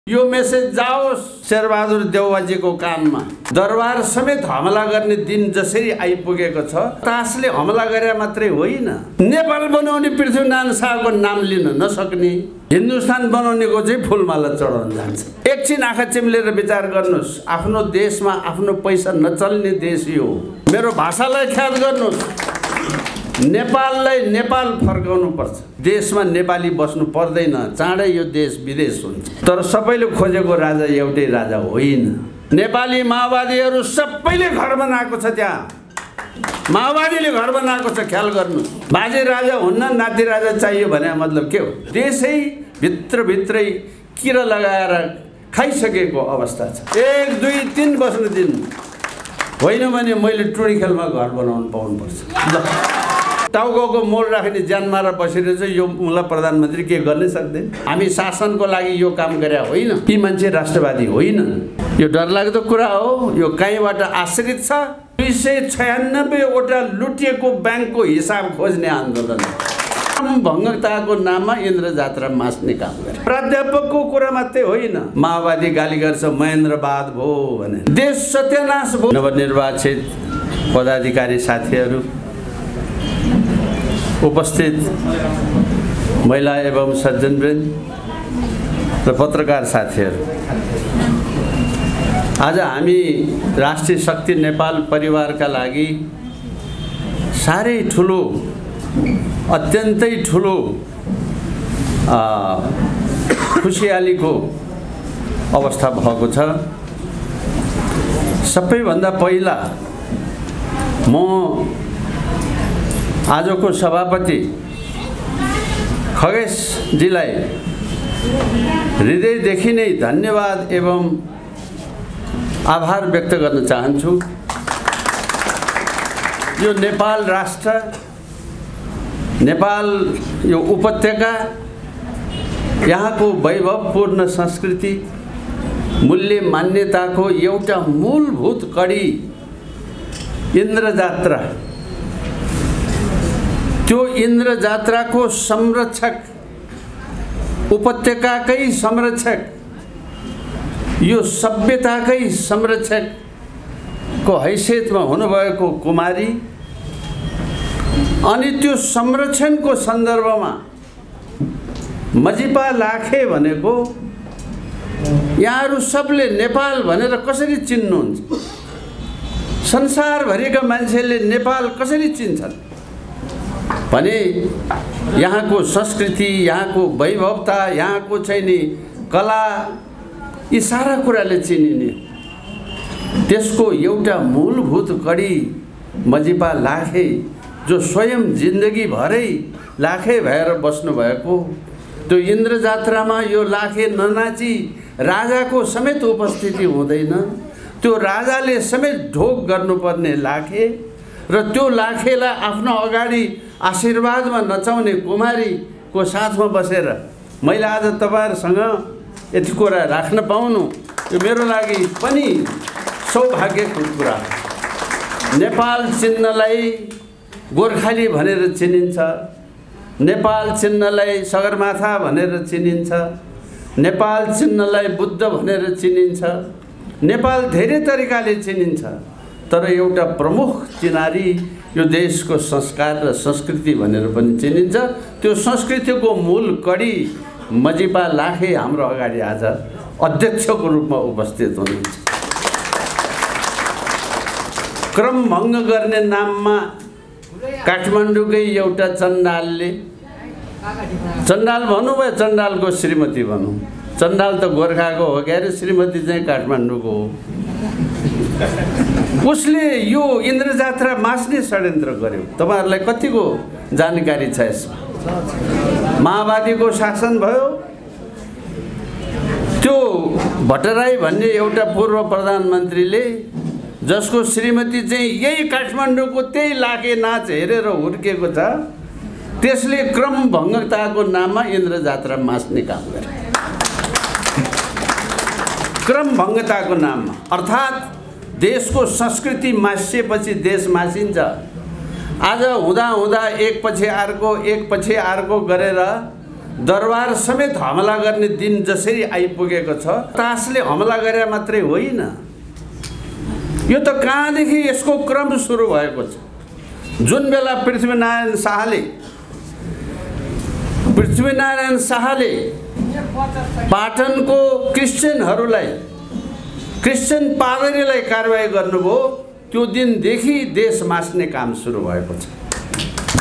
यो मेसेज जाओस् शेरबहादुर देउवाजीको कानमा। दरबार समेत हमला गर्ने दिन जसरी आइपुगेको छ, तासले हमला गरे मात्रै होइन, नेपाल बनाउने पृथ्वीनारायण शाहको नाम लिन नसक्ने, हिन्दुस्तान बनाउनेको चाहिँ फुलमाला चढाउन जान्छ। एकछिन आँखा चिम्लेर विचार गर्नुहोस्, आफ्नो देशमा आफ्नो पैसा नचल्ने देश यो। मेरो भाषालाई ख्याल गर्नुहोस्, नेपाललाई नेपाल फर्काउनु पर्छ। देशमा नेपाली बस्नु पर्दैन, चाँडै यो देश विदेश हुन्छ। तर सबैले खोजेको राजा एउटै राजा होइन। नेपाली माओवादीहरू सबैले घर बनाएको छ, त्यहाँ माओवादीले घर बनाएको छ, ख्याल गर्नु। बाजे राजा हुन्न, नाति राजा चाहियो भने मतलब के हो? देशै भित्रभित्रै किरा लगाएर खाइसकेको अवस्था छ। 1 2 3 बस्न दिनु होइन भने मैले टुडी खेलमा घर बनाउनु पाउनुपर्छ। टाउको मोल राख्ने ज्यान मारा बसेर चाहिँ यो मुला प्रधानमन्त्री के गर्नै सक्दैन। हामी शासनको लागि यो काम गरे होइन। यी मान्छे राष्ट्रवादी होइन। यो डरलाग्दो कुरा हो। यो कहीँबाट आश्रित छ। 296 वटा लुटिएको ब्याङ्कको हिसाब खोज्ने आन्दोलन। भङ्गताको नाममा इन्द्र जात्रा मास्ने काम गरे। प्राध्यापकको कुरा मात्रै होइन, माओवादी गाली गर्छ महेन्द्रवाद भयो भने। देश सत्यानाश भयो। नवनिर्वाचित पदाधिकारी साथीहरू, उपस्थित महिला एवं सज्जनवृन्द र पत्रकार साथीहरू, आज हामी राष्ट्रिय शक्ति नेपाल परिवारका लागि साह्रै ठुलो, अत्यन्तै ठुलो खुसियालीको अवस्था भएको छ। सबैभन्दा पहिला म आजको सभापति खगेशजीलाई हृदयदेखि नै धन्यवाद एवं आभार व्यक्त गर्न चाहन्छु। यो नेपाल राष्ट्र, नेपाल यो उपत्यका, यहाँको वैभवपूर्ण संस्कृति, मूल्य मान्यताको एउटा मूलभूत कडी इन्द्र जात्रा। त्यो इन्द्र जात्राको संरक्षक, उपत्यकाकै संरक्षक, यो सभ्यताकै संरक्षकको हैसियतमा हुनुभएको कुमारी, अनि त्यो संरक्षणको सन्दर्भमा मजिपा लाखे भनेको यहाँहरू सबले नेपाल भनेर कसरी चिन्नुहुन्छ? संसारभरिका मान्छेले नेपाल कसरी चिन्छन् भने यहाँको संस्कृति, यहाँको वैभवता, यहाँको चाहिँ नि कला, यी सारा कुराले चिनिने। त्यसको एउटा मूलभूत कडी मजिपा लाखे, जो स्वयं जिन्दगी भरै लाखे भएर बस्नुभएको, त्यो इन्द्र जात्रामा यो लाखे ननाची राजाको समेत उपस्थिति हुँदैन। त्यो राजाले समेत ढोक गर्नुपर्ने लाखे र त्यो लाखेलाई आफ्नो अगाडि आशीर्वादमा नचाउने कुमारीको साथमा बसेर मैले आज तपाईहरुसँग यति कुरा राख्न पाउनु, यो मेरो लागि पनि सौभाग्यको कुरा। नेपाल चिन्हलाई गोर्खाली भनेर चिनिन्छ, नेपाल चिन्हलाई सगरमाथा भनेर चिनिन्छ, नेपाल चिन्हलाई बुद्ध भनेर चिनिन्छ, नेपाल धेरै तरिकाले चिनिन्छ। तर एउटा प्रमुख चिनारी यो देशको संस्कार र संस्कृति भनेर पनि चिनिन्छ। त्यो संस्कृतिको मूल कडी मजिपा लाखे हाम्रो अगाडि आज अध्यक्षको रूपमा उपस्थित हुनुहुन्छ। क्रम भङ्ग गर्ने नाममा काठमाडौँकै एउटा चण्डालले, चण्डाल भन्नु भयो, चण्डालको श्रीमती भनौँ, चण्डाल त गोर्खाको हो क्या रे, श्रीमती चाहिँ काठमाडौँको हो। उसले यो इन्द्र जात्रा मास्ने षड्यन्त्र गर्यो। तपाईहरुलाई कतिको जानकारी छ यसमा? माओवादीको शासन भयो, त्यो भट्टराई भन्ने एउटा पूर्व प्रधानमन्त्रीले, जसको श्रीमती चाहिँ यही काठमाडौँको त्यही लाखे नाच हेरेर हुर्केको छ, त्यसले क्रम भङ्गताको नाममा इन्द्र जात्रा मास्ने काम गरे। क्रम भङ्गताको नाममा, अर्थात् देशको संस्कृति मासिएपछि देश मासिन्छ। आज हुँदा हुँदा एक पछि अर्को गरेर दरबार समेत हमला गर्ने दिन जसरी आइपुगेको छ, तासले हमला गरे मात्रै होइन, यो त कहाँदेखि यसको क्रम सुरु भएको छ। जुन बेला पृथ्वीनारायण शाहले पाटनको क्रिस्चियन पादरीलाई कारबाही गर्नुभयो, त्यो दिनदेखि देश मास्ने काम सुरु भएको छ।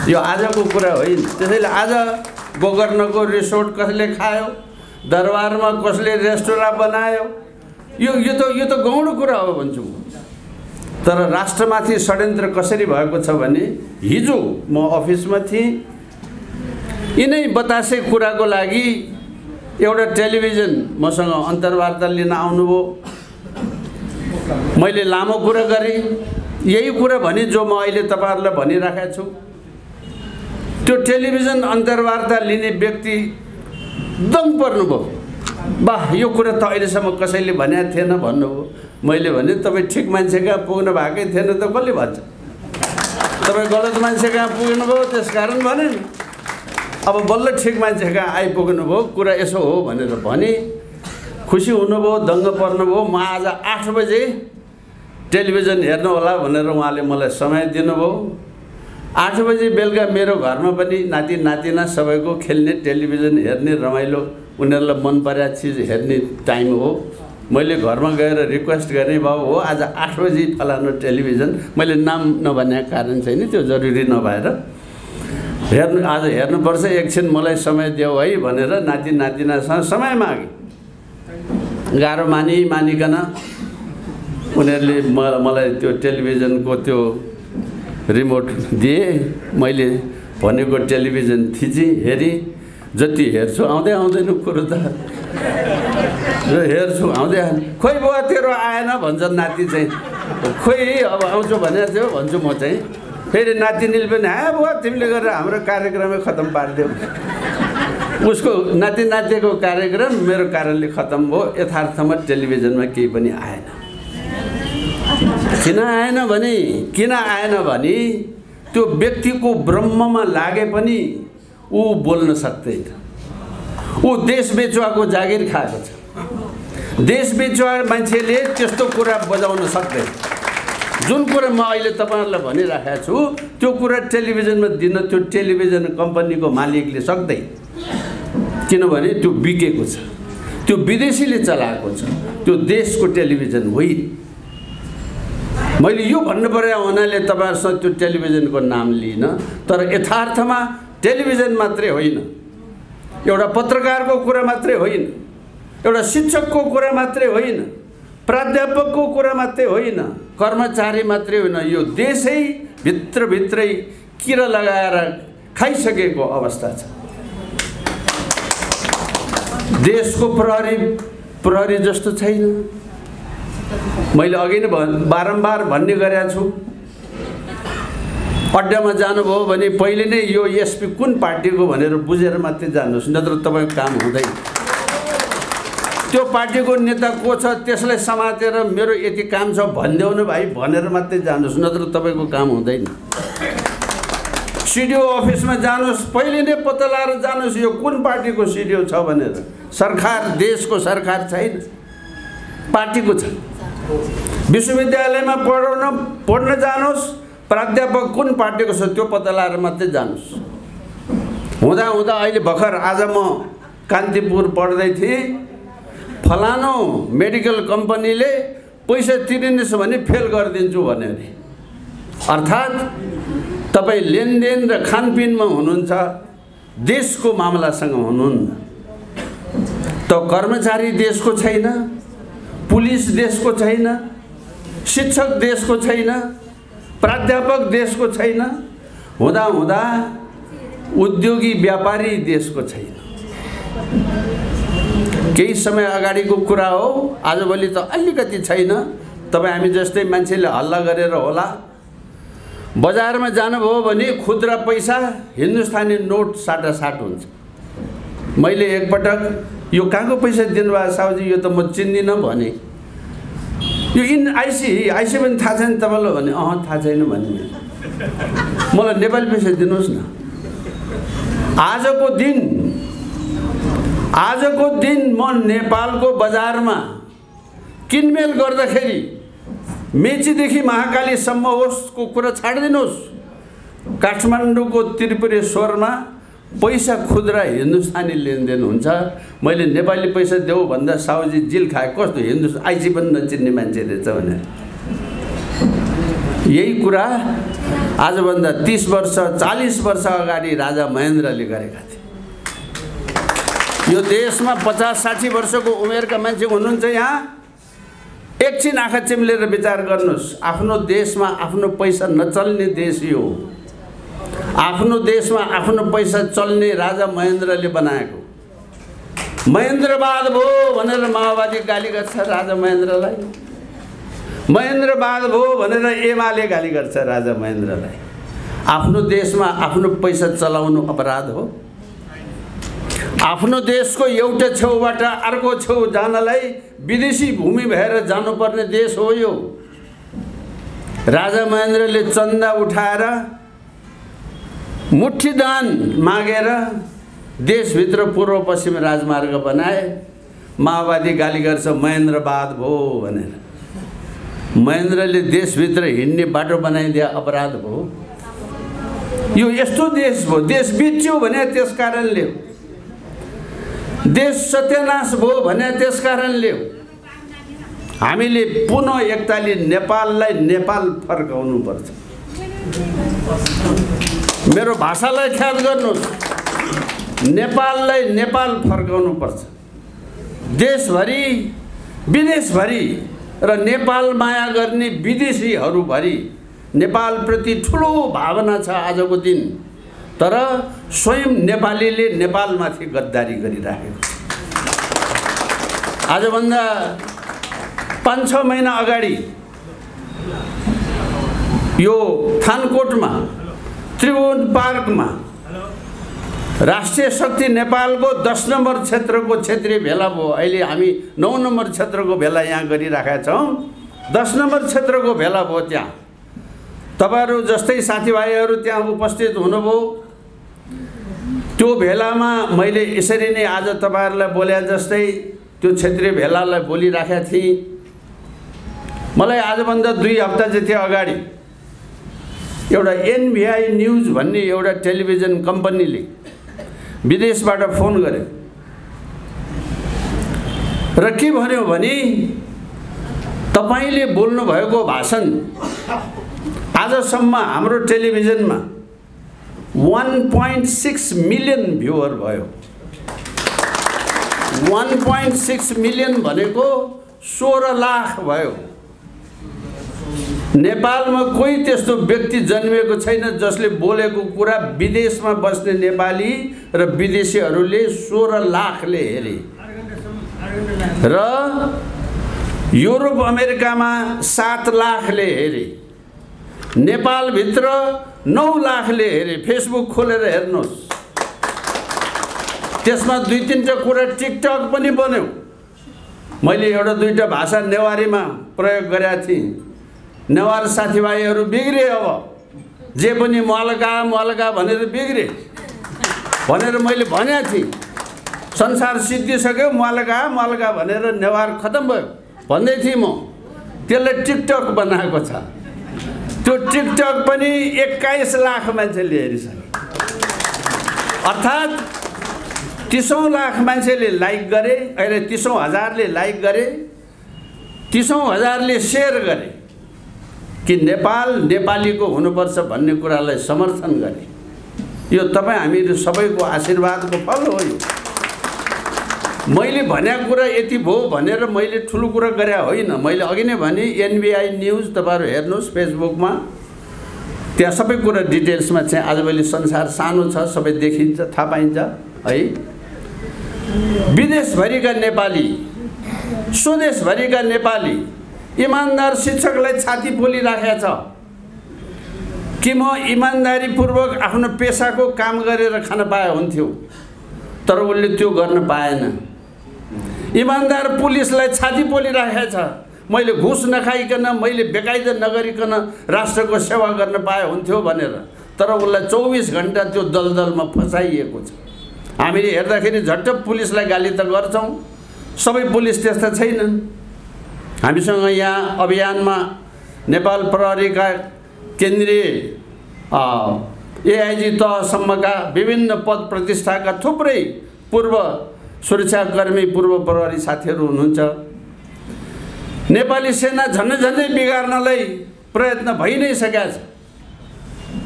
यो आजको कुरा होइन। त्यसैले आज गोकर्णको रिसोर्ट कसले खायो, दरबारमा कसले रेस्टुरेन्ट बनायो, यो त गौण कुरा हो भन्छु। तर राष्ट्रमाथि षड्यन्त्र कसरी भएको छ भने, हिजो म अफिसमा थिएँ, यिनै बतासे कुराको लागि एउटा टेलिभिजन मसँग अन्तर्वार्ता लिन आउनुभयो। मैले लामो कुरा गरेँ, यही कुरा भने जो म अहिले तपाईहरुलाई भनिराखेको छु। त्यो टेलिभिजन अन्तर्वार्ता लिने व्यक्ति दङ पर्नुभयो। वाह, यो कुरा त अहिलेसम्म कसैले भनेको थिएन भन्नुभयो। मैले भने तपाईँ ठिक मान्छे कहाँ पुग्नु भएकै थिएन त कसले भन्छ? तपाईँ गलत मान्छे कहाँ पुग्नुभयो, त्यसकारण भने अब बल्ल ठिक मान्छे कहाँ आइपुग्नुभयो, कुरा यसो हो भनेर भने खुसी हुनुभयो, दङ्ग पर्नुभयो। म आज 8 बजे टेलिभिजन हेर्नु होला भनेर उहाँले मलाई समय दिनुभयो। 8 बजे बेलुका मेरो घरमा पनि नाति नातिना सबैको खेल्ने, टेलिभिजन हेर्ने, रमाइलो उनीहरूलाई मन परेको चिज हेर्ने टाइम हो। मैले घरमा गएर रिक्वेस्ट गरेँ, बाबु हो आज 8 बजे फलानु टेलिभिजन, मैले नाम नभनेको कारण छैन, त्यो जरुरी नभएर आज हेर्नुपर्छ, एकछिन मलाई समय देऊ है भनेर नाति नातिनासँग समय मागे। गाह्रो मानिकन उनीहरूले मलाई त्यो टेलिभिजनको त्यो रिमोट दिए। मैले भनेको टेलिभिजन थिचेँ, हेरेँ। जति हेर्छु आउँदैन कुरो त, हेर्छु आउँदै खोइ बुवा तेरो आएन भन्छ नाति चाहिँ। खोइ अब आउँछु भनेको थियो भन्छु म चाहिँ। फेरि नातिनीले पनि बुवा तिमीले गरेर हाम्रो कार्यक्रमै खत्तम पारिदियो। उसको नातिको कार्यक्रम मेरो कारणले खत्तम भयो। यथार्थमा टेलिभिजनमा केही पनि आएन। किन आएन भने त्यो व्यक्तिको ब्रह्ममा लागे पनि ऊ बोल्न सक्दैन। ऊ देश बेचुवाको जागिर खाएको छ। देश बेचुवा मान्छेले त्यस्तो कुरा बजाउन सक्दैन। जुन कुरा म अहिले तपाईहरुलाई भनिराखेको छु त्यो कुरा टेलिभिजनमा दिन त्यो टेलिभिजन कम्पनीको मालिकले सक्दैन। किनभने त्यो बिकेको छ, त्यो विदेशीले चलाएको छ, त्यो देशको टेलिभिजन होइन। मैले यो भन्नु पर्यो हुनाले तपाईहरुसँग त्यो टेलिभिजनको नाम लिइन। तर यथार्थमा टेलिभिजन मात्रै होइन, एउटा पत्रकारको कुरा मात्रै होइन, एउटा शिक्षकको कुरा मात्रै होइन, प्राध्यापकको कुरा मात्रै होइन, कर्मचारी मात्रै होइन, यो देशै भित्रै किरा लगाएर खाइसकेको अवस्था छ। देशको प्रहरी जस्तो छैन। मैले अघि नै बारम्बार भन्ने गरेको छु, अड्डामा जानुभयो भने पहिले नै यो एसपी कुन पार्टीको भनेर बुझेर मात्रै जानुहोस्, नत्र तपाईँको काम हुँदैन। त्यो पार्टीको नेता को छ त्यसलाई समातेर मेरो यति काम छ भनिदेऊ न भाइ भनेर मात्रै जानुहोस्, नत्र तपाईँको काम हुँदैन। सिडिओ अफिसमा जानुहोस्, पहिले नै पत्ता लगाएर जानुहोस् यो कुन पार्टीको सिडिओ छ भनेर। सरकार, देशको सरकार छैन, पार्टीको छ। विश्वविद्यालयमा पढ्न जानुहोस्, प्राध्यापक कुन पार्टीको छ त्यो पत्ता लगाएर मात्रै जानुहोस्। हुँदा अहिले भर्खर आज म कान्तिपुर पढ्दै थिएँ, फलानो मेडिकल कम्पनीले पैसा तिरिनुहोस् भने फेल गरिदिन्छु भन्यो अरे। अर्थात् तपाईँ लेनदेन र खानपिनमा हुनुहुन्छ, देशको मामलासँग हुनुहुन्न। त कर्मचारी देशको छैन, पुलिस देशको छैन, शिक्षक देशको छैन, प्राध्यापक देशको छैन, हुँदा उद्योगी व्यापारी देशको छैन। केही समय अगाडिको कुरा हो, आजभोलि त अलिकति छैन। तपाईँ हामी जस्तै मान्छेले हल्ला गरेर होला। बजारमा जानुभयो भने खुद्रा पैसा हिन्दुस्तानी नोट साटासाट हुन्छ। मैले एकपटक यो कहाँको पैसा दिनुभयो साउजी, यो त म चिन्दिनँ भने। यो आइसी पनि थाहा छैन तपाईँलाई भने, थाहा छैन भने मलाई नेपाली पैसा दिनुहोस् न। आजको दिन आजको दिन म नेपालको बजारमा किनमेल गर्दाखेरि मेचीदेखि महाकालीसम्म होस् कुरा छाडिदिनुहोस्, काठमाडौँको त्रिपुरेश्वरमा पैसा खुद्रा हिन्दुस्तानी लेनदेन हुन्छ। मैले नेपाली पैसा देऊ भन्दा साउजी जिल खाए कस्तो हिन्दुस्तान आइजी पनि नचिन्ने मान्छे रहेछ भने यही कुरा आजभन्दा 30 वर्ष 40 वर्ष अगाडि राजा महेन्द्रले गरेका थिए। यो देशमा 50-60 वर्षको उमेरका मान्छे हुनुहुन्छ यहाँ, एकछिन आँखा चिम्लेर विचार गर्नुहोस्। आफ्नो देशमा आफ्नो पैसा नचल्ने देश यो, आफ्नो देशमा आफ्नो पैसा चल्ने राजा महेन्द्रले बनाएको। महेन्द्रवाद भयो भनेर माओवादी गाली गर्छ राजा महेन्द्रलाई, महेन्द्रवाद भयो भनेर एमाले गाली गर्छ राजा महेन्द्रलाई। आफ्नो देशमा आफ्नो पैसा चलाउनु अपराध हो। आफ्नो देशको एउटा छेउबाट अर्को छेउ जानलाई विदेशी भूमि भएर जानुपर्ने देश हो यो। राजा महेन्द्रले चन्दा उठाएर मुठीदान मागेर देशभित्र पूर्व पश्चिम राजमार्ग बनाए। माओवादी गाली गर्छ महेन्द्रवाद भयो भनेर। महेन्द्रले देशभित्र हिँड्ने बाटो बनाइदिए अपराध भयो। यो यस्तो देश भयो, देश बिच्यो भने त्यस कारणले हो, देश सत्यानाश भयो भने त्यस कारणले हो। हामीले पुनः एकताली नेपाललाई नेपाल फर्काउनु पर्छ। मेरो भाषालाई ख्याल गर्नुहोस्, नेपाललाई नेपाल फर्काउनु पर्छ। देशभरि विदेशभरि र नेपाल माया गर्ने विदेशीहरूभरि नेपालप्रति ठुलो भावना छ आजको दिन। तर स्वयं नेपालीले नेपालमाथि गद्दारी गरिराखेको छ। आजभन्दा 5-6 महिना अगाडि यो थानकोटमा त्रिभुवन पार्कमा राष्ट्रिय शक्ति नेपालको 10 नम्बर क्षेत्रको क्षेत्रीय भेला भयो। अहिले हामी 9 नम्बर क्षेत्रको भेला यहाँ गरिराखेका छौँ। 10 नम्बर क्षेत्रको भेला भयो। त्यहाँ तपाईहरू जस्तै साथीभाइहरू त्यहाँ उपस्थित हुनुभयो। त्यो भेलामा मैले यसरी नै आज तपाईहरूलाई बोले जस्तै त्यो क्षेत्रीय भेलालाई बोलिराखेका थिएँ। मलाई आजभन्दा 2 हप्ता जति अगाडि एउटा एनभिआई न्युज भन्ने एउटा टेलिभिजन कम्पनीले विदेशबाट फोन गर्यो र के भन्यो भने तपाईले बोल्नु भएको भाषण आजसम्म हाम्रो टेलिभिजनमा 1.6 मिलियन भ्युअर भयो। 1.6 मिलियन भनेको 16 लाख भयो। नेपालमा कोही त्यस्तो व्यक्ति जन्मिएको छैन जसले बोलेको कुरा विदेशमा बस्ने नेपाली र विदेशीहरूले 16 लाखले हेरे र युरोप अमेरिकामा 7 लाखले हेरे। नेपालभित्र 9 लाखले हेरे। फेसबुक खोलेर हेर्नुहोस्। त्यसमा 2-3टा कुरा टिकटक पनि बन्यो। मैले एउटा 2टा भाषा नेवारीमा प्रयोग गरेका थिएँ। नेवार साथीभाइहरू बिग्रे। अब जे पनि मलका भनेर बिग्रे भनेर मैले भनेको थिएँ। संसार सिद्धिसक्यो, मलका भनेर नेवार खतम भयो भन्दै थिएँ म। त्यसलाई टिकटक बनाएको छ। त्यो टिकटक पनि 21 लाख मान्छेले हेरिसक्यो। अर्थात् 30 लाख मान्छेले लाइक गरे। अहिले 30 हजारले लाइक गरे, 30 हजारले सेयर गरे कि नेपाल नेपालीको हुनुपर्छ भन्ने कुरालाई समर्थन गरे। यो तपाईँ हामीहरू सबैको आशीर्वादको फल हो। यो मैले भनेको कुरा यति भयो भनेर मैले ठुलो कुरा गरे होइन। मैले अघि नै भने एनबिआई न्युज तपाईहरु हेर्नुहोस् फेसबुकमा, त्यहाँ सबै कुरा डिटेल्समा चाहिँ आजभोलि संसार सानो छ, सबै देखिन्छ, थाहा पाइन्छ है। विदेशभरिका नेपाली, स्वदेशभरिका नेपाली इमानदार शिक्षकलाई छाती पोलिराखेको छ कि म इमानदारीपूर्वक आफ्नो पेशाको काम गरेर खान पाए हुन्थ्यो, तर उनले त्यो गर्न पाएन। इमानदार पुलिसलाई छाती पोलिराखेको छ, मैले घुस नखाइकन, मैले बेकायदा नगरिकन राष्ट्रको सेवा गर्न पाए हुन्थ्यो भनेर, तर उनलाई 24 घण्टा त्यो दलदलमा फसाइएको छ। हामीले हेर्दाखेरि झट्ट पुलिसलाई गाली त गर्छौँ, सबै पुलिस त्यस्ता छैनन्। हामीसँग यहाँ अभियानमा नेपाल प्रहरीका केन्द्रीय एआइजी तहसम्मका विभिन्न पद प्रतिष्ठाका थुप्रै पूर्व सुरक्षाकर्मी, पूर्व प्रहरी साथीहरू हुनुहुन्छ। नेपाली सेना झन्डै बिगार्नलाई प्रयत्न भइ नै सकेको छ।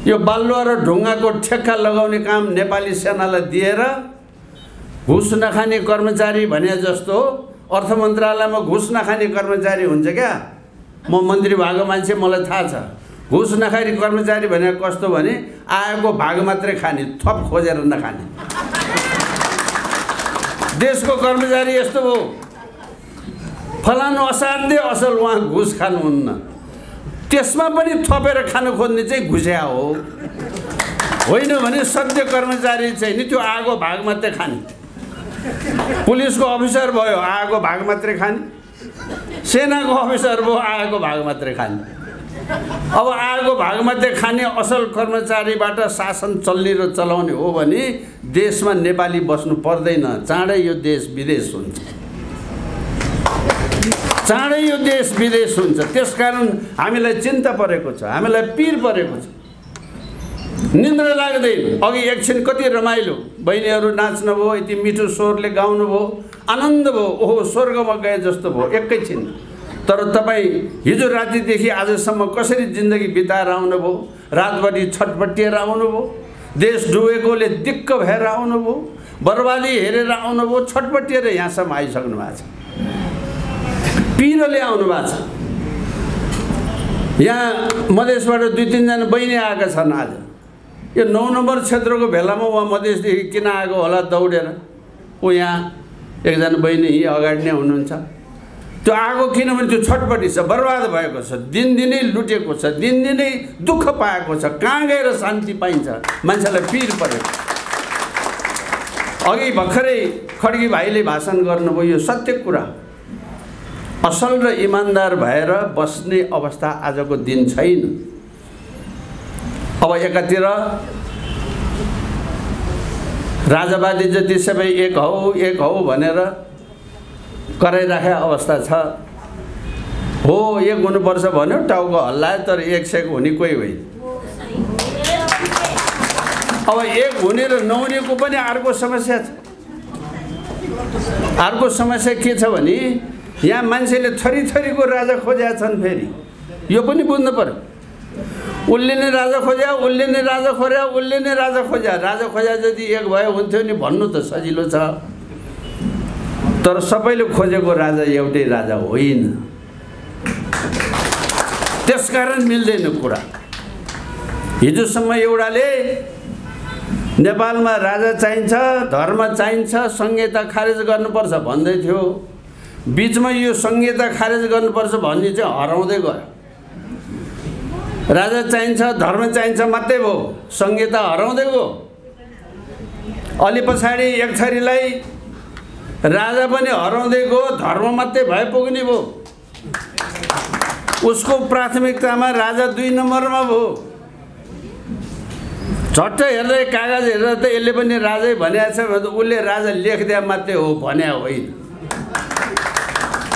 यो बालुवा र ढुङ्गाको ठेक्का लगाउने काम नेपाली सेनालाई दिएर घुस नखाने कर्मचारी भने जस्तो अर्थ मन्त्रालयमा घुस नखाने कर्मचारी हुन्छ क्या। म मन्त्री भएको मान्छे, मलाई थाहा छ। घुस नखाने कर्मचारी भने कस्तो भने आएको भाग मात्रै खाने, थप खोजेर नखाने। देशको कर्मचारी यस्तो हो, फलानु असाध्यै असल, उहाँ घुस खानुहुन्न, त्यसमा पनि थपेर खान खोज्ने चाहिँ घुस्या हो। होइन भने सत्य कर्मचारी चाहिँ नि त्यो आएको भाग मात्रै खाने। पुलिसको अफिसर भयो, आएको भाग मात्रै खाने। सेनाको अफिसर भयो, आएको भाग मात्रै खाने। अब आएको भाग मात्रै खाने असल कर्मचारीबाट शासन चल्ने र चलाउने हो भने देशमा नेपाली बस्नु पर्दैन। चाँडै यो देश विदेश हुन्छ, चाँडै यो देश विदेश हुन्छ। त्यसकारण हामीलाई चिन्ता परेको छ, हामीलाई पीर परेको छ। निन्द्रा लाग्दैन। अघि एकछिन कति रमाइलो, बहिनीहरू नाच्नु भयो, यति मिठो स्वरले गाउनु भयो, आनन्द भयो, ओहो स्वर्गमा गए जस्तो भयो एकैछिन। तर तपाईँ हिजो रातिदेखि आजसम्म कसरी जिन्दगी बिताएर आउनुभयो? रातभरि छटपटिएर आउनुभयो, देश डुबेकोले दिक्क भएर आउनुभयो, बर्बादी हेरेर आउनुभयो, छटपटिएर यहाँसम्म आइसक्नु भएको छ, पिरोले आउनु भएको छ। यहाँ मधेसबाट 2-3 जना बहिनी आएका छन्। आज यो 9 नम्बर क्षेत्रको भेलामा उहाँ मधेसदेखि किन आएको होला दौडेर? ऊ यहाँ एकजना बहिनी यही अगाडि नै हुनुहुन्छ। त्यो आगो किनभने त्यो छटपटी छ, बर्बाद भएको छ, दिनदिनै लुटेको छ, दिनदिनै दुःख पाएको छ। कहाँ गएर शान्ति पाइन्छ? मान्छेलाई पीर परेको। अघि भर्खरै खड्गी भाइले भाषण गर्नुभयो, यो सत्य कुरा। असल र इमान्दार भएर बस्ने अवस्था आजको दिन छैन। अब एकातिर राजावादी जति सबै एक हौ भनेर कराइराखे अवस्था छ। हो एक हुनुपर्छ भन्यो, टाउको हल्लायो, तर एक सेक हुने कोही होइन। अब एक हुने र नहुनेको पनि अर्को समस्या छ। अर्को समस्या के छ भने यहाँ मान्छेले थरीथरीको राजा खोजेका छन्। फेरि यो पनि बुझ्नु पर्यो। उसले नै राजा खोज्या, उसले नै राजा खोज्या, उसले नै राजा खोज्या। राजा खोज्या जति एक भए हुन्थ्यो नि भन्नु त सजिलो छ, तर सबैले खोजेको राजा एउटै राजा होइन। त्यसकारण मिल्दैन कुरा। हिजोसम्म एउटाले नेपालमा राजा चाहिन्छ, धर्म चाहिन्छ, संहिता खारेज गर्नुपर्छ भन्दै थियो। बीचमा यो संहिता खारेज गर्नुपर्छ भन्ने चाहिँ हराउँदै गयो। राजा चाहिन्छ, धर्म चाहिन्छ मात्रै भयो, संहिता हराउँदै गयो। अलि पछाडि एक थरीलाई राजा पनि हराउँदै गयो, धर्म मात्रै भए पुग्ने भयो। उसको प्राथमिकतामा राजा 2 नम्बरमा भयो। झट्ट हेर्दै कागज हेरेर त यसले पनि राजै भनेको छ भने उसले राजा लेखिदिए मात्रै हो भने होइन।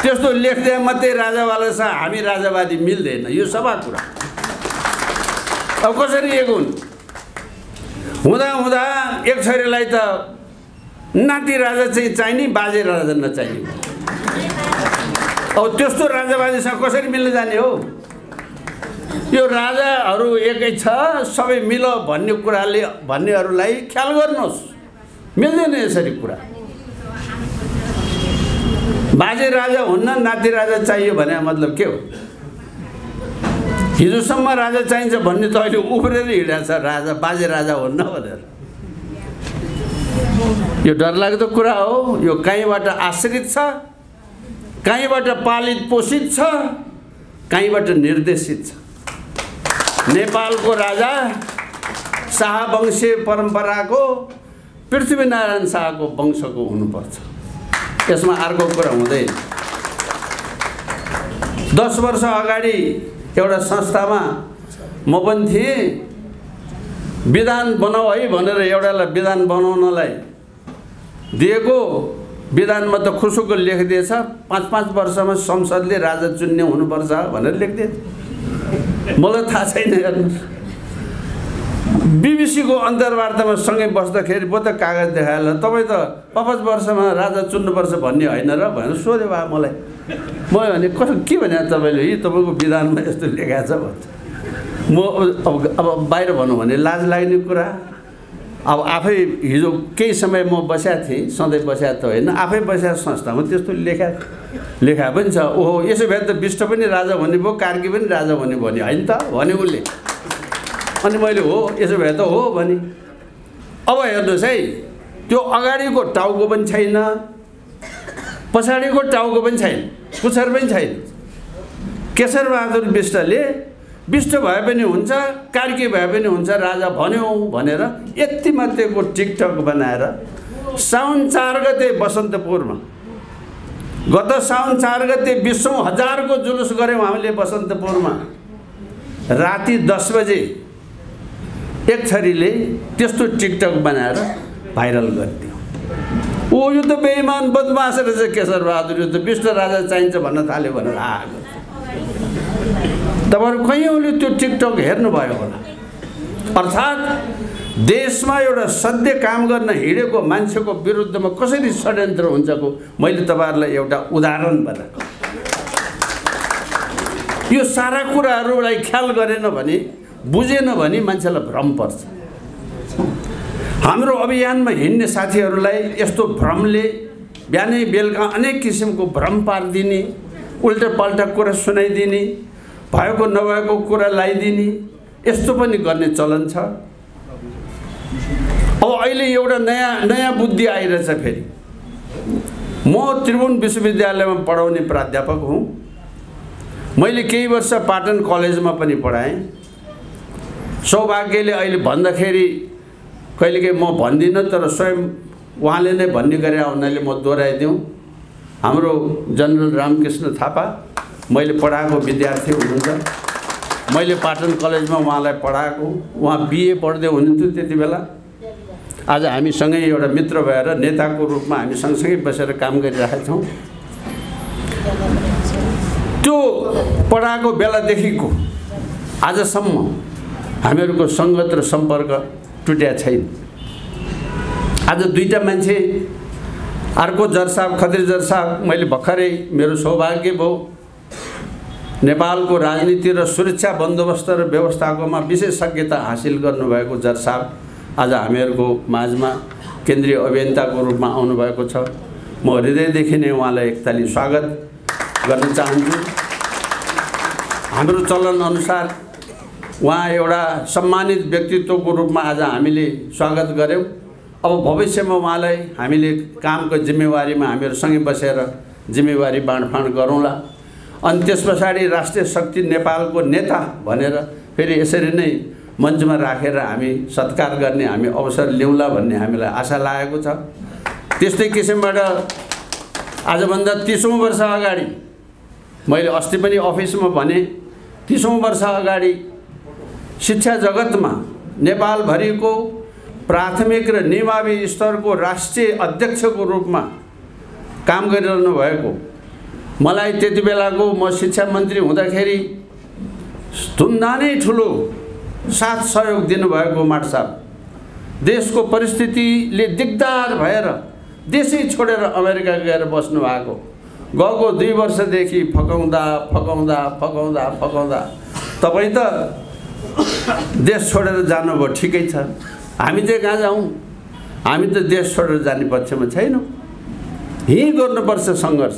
त्यस्तो लेखिदिए मात्रै राजावाला छ, हामी राजावादी मिल्दैन। यो सभा कुरा। अब कसरी एक हुन्? हुँदा हुँदा एक छोरीलाई त नाति राजा चाहिँ चाहिने, बाजे राजा नचाहिने। अब त्यस्तो राजावादीसँग कसरी मिल्न जाने हो? यो राजाहरू एकै छ, सबै मिल भन्ने कुराले भन्नेहरूलाई ख्याल गर्नुहोस्, मिल्दैन यसरी कुरा। बाजे राजा हुन्न, नाति राजा चाहियो भने मतलब के हो? हिजोसम्म राजा चाहिन्छ भन्ने त अहिले उफ्रेर हिँडेको छ, राजा बाजे राजा हुन्न भनेर। यो डरलाग्दो कुरा हो। यो कहीँबाट आश्रित छ, कहीँबाट पालित पोषित छ, कहीँबाट निर्देशित छ। नेपालको राजा शाहवंशीय परम्पराको पृथ्वीनारायण शाहको वंशको हुनुपर्छ। यसमा अर्को कुरा हुँदैन। 10 वर्ष अगाडि एउटा संस्थामा म पनि थिएँ। विधान बनाऊ है भनेर एउटालाई विधान बनाउनलाई दिएको विधानमा त खुसुको लेखिदिएछ 5-5 वर्षमा संसदले राजा चुन्ने हुनुपर्छ भनेर लेखिदिएछ। मलाई थाहा छैन। हेर्नुहोस्, बीबीसीको अन्तर्वार्तामा सँगै बस्दाखेरि पो त कागज देखाएर तपाईँ त 5-5 वर्षमा राजा चुन्नुपर्छ भन्ने होइन र भनेर सोध्यो बा मलाई। म भने कसो के भने तपाईँले यी तपाईँको विधानमा यस्तो लेखाएको छ भन्छ। म अब बाहिर भनौँ भने लाज लाग्ने कुरा। अब आफै हिजो केही समय म बसेको थिएँ, सधैँ बसेको त होइन, आफै बसेको संस्थामा त्यस्तो लेखा पनि छ। ओहो यसो भए त विष्ट पनि राजा भन्ने भयो, कार्की पनि राजा भन्ने भन्यो होइन त भने उसले। अनि मैले हो यसो भए त हो भने। अब हेर्नुहोस् है, त्यो अगाडिको टाउको पनि छैन, पछाडिको टाउको पनि छैन, पुच्छर पनि छैन। केशरबहादुर विष्टले विष्ट भए पनि हुन्छ, कार्की भए पनि हुन्छ, राजा भन्यो भनेर यति मात्रैको टिकटक बनाएर साउन 4 गते बसन्तपुरमा, गत साउन 4 गते 20,000 को जुलुस गऱ्यौँ हामीले बसन्तपुरमा। राति 10 बजे एक छोरीले त्यस्तो टिकटक बनाएर भाइरल गरिदियो। ओ यो त बेइमान बदमास रहेछ केशरबहादुर, यो त विष्ट राजा चाहिन्छ भन्न थाल्यो भनेर आएको। तपाईहरु कयौँले त्यो टिकटक हेर्नुभयो होला। अर्थात् देशमा एउटा सत्य काम गर्न हिँडेको मान्छेको विरुद्धमा कसरी षड्यन्त्र हुन्छको मैले तपाईहरुलाई एउटा उदाहरण बनाएको। यो सारा कुराहरुलाई ख्याल गरेन भने, बुझेन भने मान्छेलाई भ्रम पर्छ। हाम्रो अभियानमा हिँड्ने साथीहरुलाई यस्तो भ्रमले बिहानै बेलुका अनेक किसिमको भ्रम पार्दिने, उल्टापल्टा कुरा सुनाइदिने, भएको नभएको कुरा लगाइदिने, यस्तो पनि गर्ने चलन छ। अब अहिले एउटा नयाँ बुद्धि आइरहेछ फेरि। म त्रिभुवन विश्वविद्यालयमा पढाउने प्राध्यापक हुँ। मैले केही वर्ष पाटन कलेजमा पनि पढाएँ। सौभाग्यले अहिले भन्दाखेरि कहिलेकाहीँ म भन्दिनँ, तर स्वयं उहाँले नै भन्ने गरे हुनाले म दोहोऱ्याइदिउँ। हाम्रो जनरल रामकृष्ण थापा मैले पढाएको विद्यार्थी हुनुहुन्छ। मैले पाटन कलेजमा उहाँलाई पढाएको। उहाँ बीए पढ्दै हुनुहुन्थ्यो त्यति बेला। आज हामीसँगै एउटा मित्र भएर नेताको रूपमा हामी सँगसँगै बसेर काम गरिरहेका छौँ। त्यो पढाएको बेलादेखिको आजसम्म हामीहरूको सङ्गत र सम्पर्क टुटेको छैन। आज दुईटा मान्छे, अर्को जर साहब खत्री जर साहब, मैले भर्खरै मेरो सौभाग्य भयो नेपालको राजनीति र सुरक्षा बन्दोबस्त र व्यवस्थाकोमा विशेषज्ञता हासिल गर्नुभएको जर साहब आज हामीहरूको माझमा केन्द्रीय अभियन्ताको रूपमा आउनुभएको छ। म हृदयदेखि नै उहाँलाई एकताली स्वागत गर्न चाहन्छु। हाम्रो चलन अनुसार उहाँ एउटा सम्मानित व्यक्तित्वको रूपमा आज हामीले स्वागत गर्यौं। अब भविष्यमा उहाँलाई हामीले कामको जिम्मेवारीमा हामीहरू सँगै बसेर जिम्मेवारी बाँडफाँड गरौँला। अनि त्यसपछाडि राष्ट्रिय शक्ति नेपालको नेता भनेर फेरि यसरी नै मञ्चमा राखेर हामी सत्कार गर्ने हामी अवसर ल्याउँला भन्ने हामीलाई आशा लागेको छ। त्यस्तै किसिमबाट आजभन्दा 30औं वर्ष अगाडि मैले अस्ति पनि अफिसमा भने, 30औं वर्ष अगाडि शिक्षा जगतमा नेपालभरिको प्राथमिक र निमावी स्तरको राष्ट्रिय अध्यक्षको रूपमा काम गरिरहनु भएको मलाई त्यति बेलाको म शिक्षा मन्त्री हुँदाखेरि धुमधामै ठुलो साथ सहयोग दिनुभएको माट साहब देशको परिस्थितिले दिगदार भएर देशै छोडेर अमेरिका गएर बस्नु भएको। गएको 2 वर्षदेखि फकाउँदा तपाईँ त देश छोडेर जानुभयो, ठिकै छ। हामी चाहिँ कहाँ जाउँ? हामी त देश छोडेर जाने पक्षमा छैनौँ। यही गर्नुपर्छ सङ्घर्ष।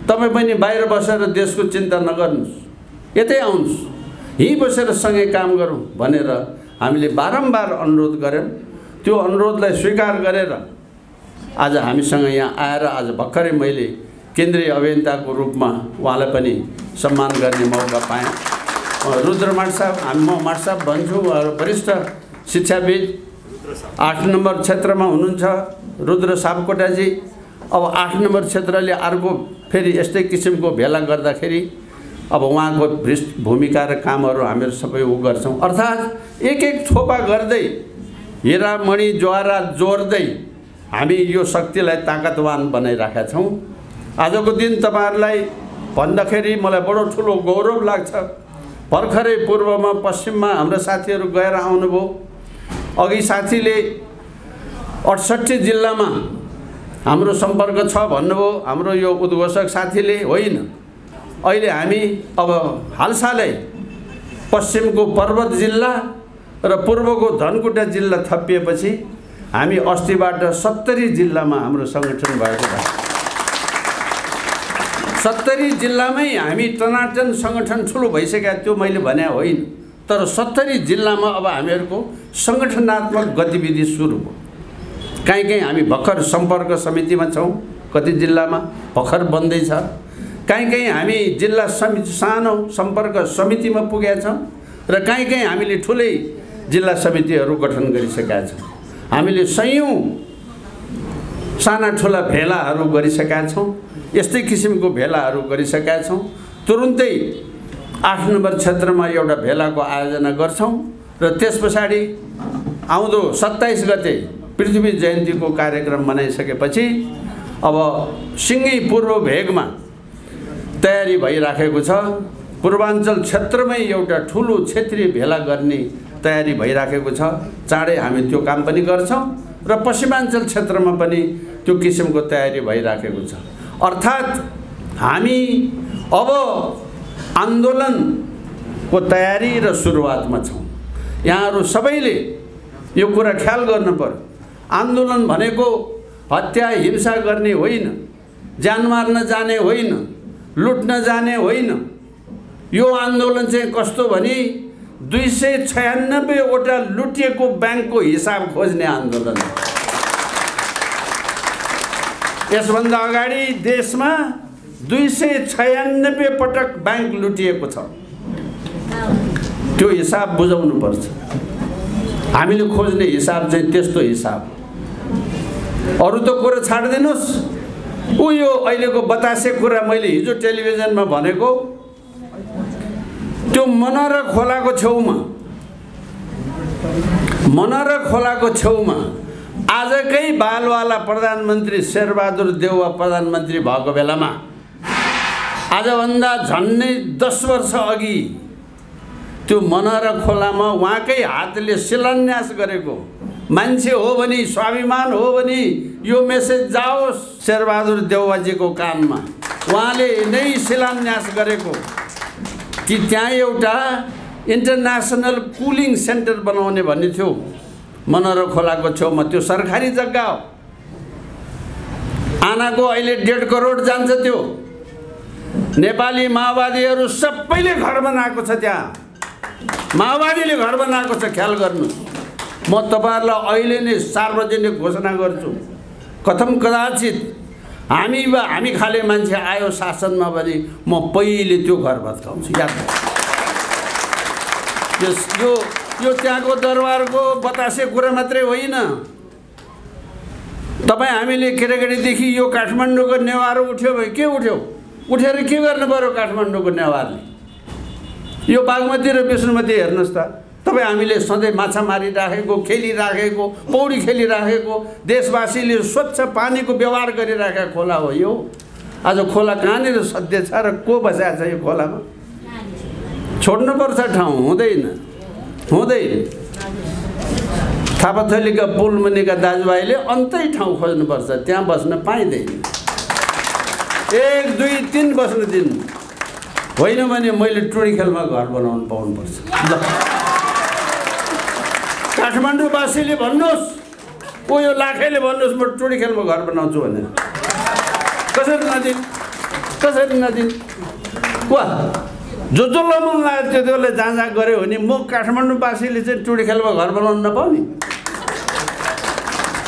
तपाईँ पनि बाहिर बसेर देशको चिन्ता नगर्नुहोस्, यतै आउनुहोस्, यहीँ बसेर सँगै काम गरौँ भनेर हामीले बारम्बार अनुरोध गऱ्यौँ। त्यो अनुरोधलाई स्वीकार गरेर आज हामीसँग यहाँ आएर आज भर्खरै मैले केन्द्रीय अभियन्ताको रूपमा उहाँलाई पनि सम्मान गर्ने मौका पाएँ। रुद्र माट साहब, म माट साहब भन्छु, वरिष्ठ शिक्षाविद 8 नम्बर क्षेत्रमा हुनुहुन्छ रुद्र सापकोटाजी। अब 8 नम्बर क्षेत्रले अर्को फेरि यस्तै किसिमको भेला गर्दाखेरि अब उहाँको भूमिका र कामहरू हामीहरू सबै गर्छौँ। अर्थात् एक थोपा गर्दै हिरामणि ज्वारा जोड्दै हामी यो शक्तिलाई ताकतवान बनाइराखेका छौँ। आजको दिन तपाईहरुलाई भन्दाखेरि मलाई बडो ठुलो गौरव लाग्छ। भर्खरै पूर्वमा पश्चिममा हाम्रो साथीहरू गएर आउनुभयो। अघि साथीले 68 जिल्लामा हाम्रो सम्पर्क छ भन्नुभयो। हाम्रो यो उद्घोषक साथीले होइन, अहिले हामी अब हालसालै पश्चिमको पर्वत जिल्ला र पूर्वको धनकुटा जिल्ला थपिएपछि हामी अस्तिबाट 70 जिल्लामा हाम्रो संगठन भएको छ। 70 जिल्लामै हामी टनाटन संगठन ठुलो भइसक्यो त्यो मैले भने होइन, तर 70 जिल्लामा अब हामीहरूको संगठनात्मक गतिविधि सुरु भयो। कहीँ हामी भर्खर सम्पर्क समितिमा छौँ, कति जिल्लामा भर्खर बन्दैछ। कहीँ हामी जिल्ला समिति सानो सम्पर्क समितिमा पुगेका छौँ र कहीँ हामीले ठुलै जिल्ला समितिहरू गठन गरिसकेका छौँ। हामीले सयौं साना ठुला भेलाहरू गरिसकेका छौँ। यस्तै किसिमको भेलाहरू गरिसकेका छौँ। तुरुन्तै 8 नम्बर क्षेत्रमा एउटा भेलाको आयोजना गर्छौँ र त्यसपछाडि आउँदो 27 गते पृथ्वी जयन्तीको कार्यक्रम मनाइसकेपछि अब सिङ्गै पूर्व भेगमा तयारी भइराखेको छ। पूर्वाञ्चल क्षेत्रमै एउटा ठुलो क्षेत्रीय भेला गर्ने तयारी भइराखेको छ। चाँडै हामी त्यो काम पनि गर्छौँ र पश्चिमाञ्चल क्षेत्रमा पनि त्यो किसिमको तयारी भइराखेको छ। अर्थात् हामी अब आन्दोलनको तयारी र सुरुवातमा छौँ। यहाँहरू सबैले यो कुरा ख्याल गर्नु पर्यो। आन्दोलन भनेको हत्या हिंसा गर्ने होइन, ज्यान मार्न जाने होइन, लुट्न जाने होइन। यो आन्दोलन चाहिँ कस्तो भने 296 वटा लुटिएको ब्याङ्कको हिसाब खोज्ने आन्दोलन हो। यसभन्दा अगाडि देशमा 296 पटक ब्याङ्क लुटिएको छ। त्यो हिसाब बुझाउनु पर्छ। हामीले खोज्ने हिसाब चाहिँ त्यस्तो हिसाब। अरू त कुरा छाड्दिनुस्। यो अहिलेको बतासे कुरा मैले हिजो टेलिभिजनमा भनेको, त्यो मनरा खोलाको छेउमा आजकै बालवाला प्रधानमन्त्री शेरबहादुर देउवा प्रधानमन्त्री भएको बेलामा आजभन्दा झन्डै 10 वर्ष अघि त्यो मनरा खोलामा उहाँकै हातले शिलान्यास गरेको मान्छे हो भने, स्वाभिमान हो भने यो मेसेज जाओस् शेरबहादुर देउवाजीको कानमा। उहाँले नै शिलान्यास गरेको कि त्यहाँ एउटा इन्टरनेसनल कुलिङ सेन्टर बनाउने भन्ने थियो मनरा खोलाको छेउमा। त्यो सरकारी जग्गा हो। आनाको अहिले 1.5 करोड जान्छ। त्यो नेपाली माओवादीहरू सबैले घर बनाएको छ। त्यहाँ माओवादीले घर बनाएको छ। ख्याल गर्नु। म तपाईहरुलाई अहिले नै सार्वजनिक घोषणा गर्छु, कथम कदाचित हामी खाले मान्छे आयो शासनमा भने म पहिले त्यो घर भत्काउँछु। याद यो त्यहाँको दरबारको बतासे कुरा मात्रै होइन। तपाईँ हामीले केटाकेटीदेखि यो काठमाडौँको नेवार उठ्यो भने के उठेर के गर्नु पर्यो? काठमाडौँको नेवारले यो बागमती र विष्णुमती हेर्नुहोस् त। तपाईँ हामीले सधैँ माछा मारिराखेको, खेलिराखेको, पौडी खेलिराखेको, देशवासीले स्वच्छ पानीको व्यवहार गरिराखेको खोला हो यो। आज खोला कहाँनिर सध्य छ र को बसेको छ यो खोलामा? छोड्नुपर्छ ठाउँ। हुँदैन। थापाथलीका पुल मुनिका दाजुभाइले अन्तै ठाउँ खोज्नुपर्छ। त्यहाँ बस्न पाइँदैन। 1, 2, 3 बस्न दिनु होइन भने मैले टुँडीखेलमा घर बनाउनु पाउनुपर्छ। काठमाडौँवासीले भन्नुहोस्, यो लाखेले भन्नुहोस् म टुँडीखेलमा घर बनाउँछु भनेर। कसरी नदिन्? वाह, जो मन लाग्यो त्यो त्यसले जहाँ गऱ्यो भने म काठमाडौँवासीले चाहिँ टुँडीखेलमा घर बनाउनु नपाउने?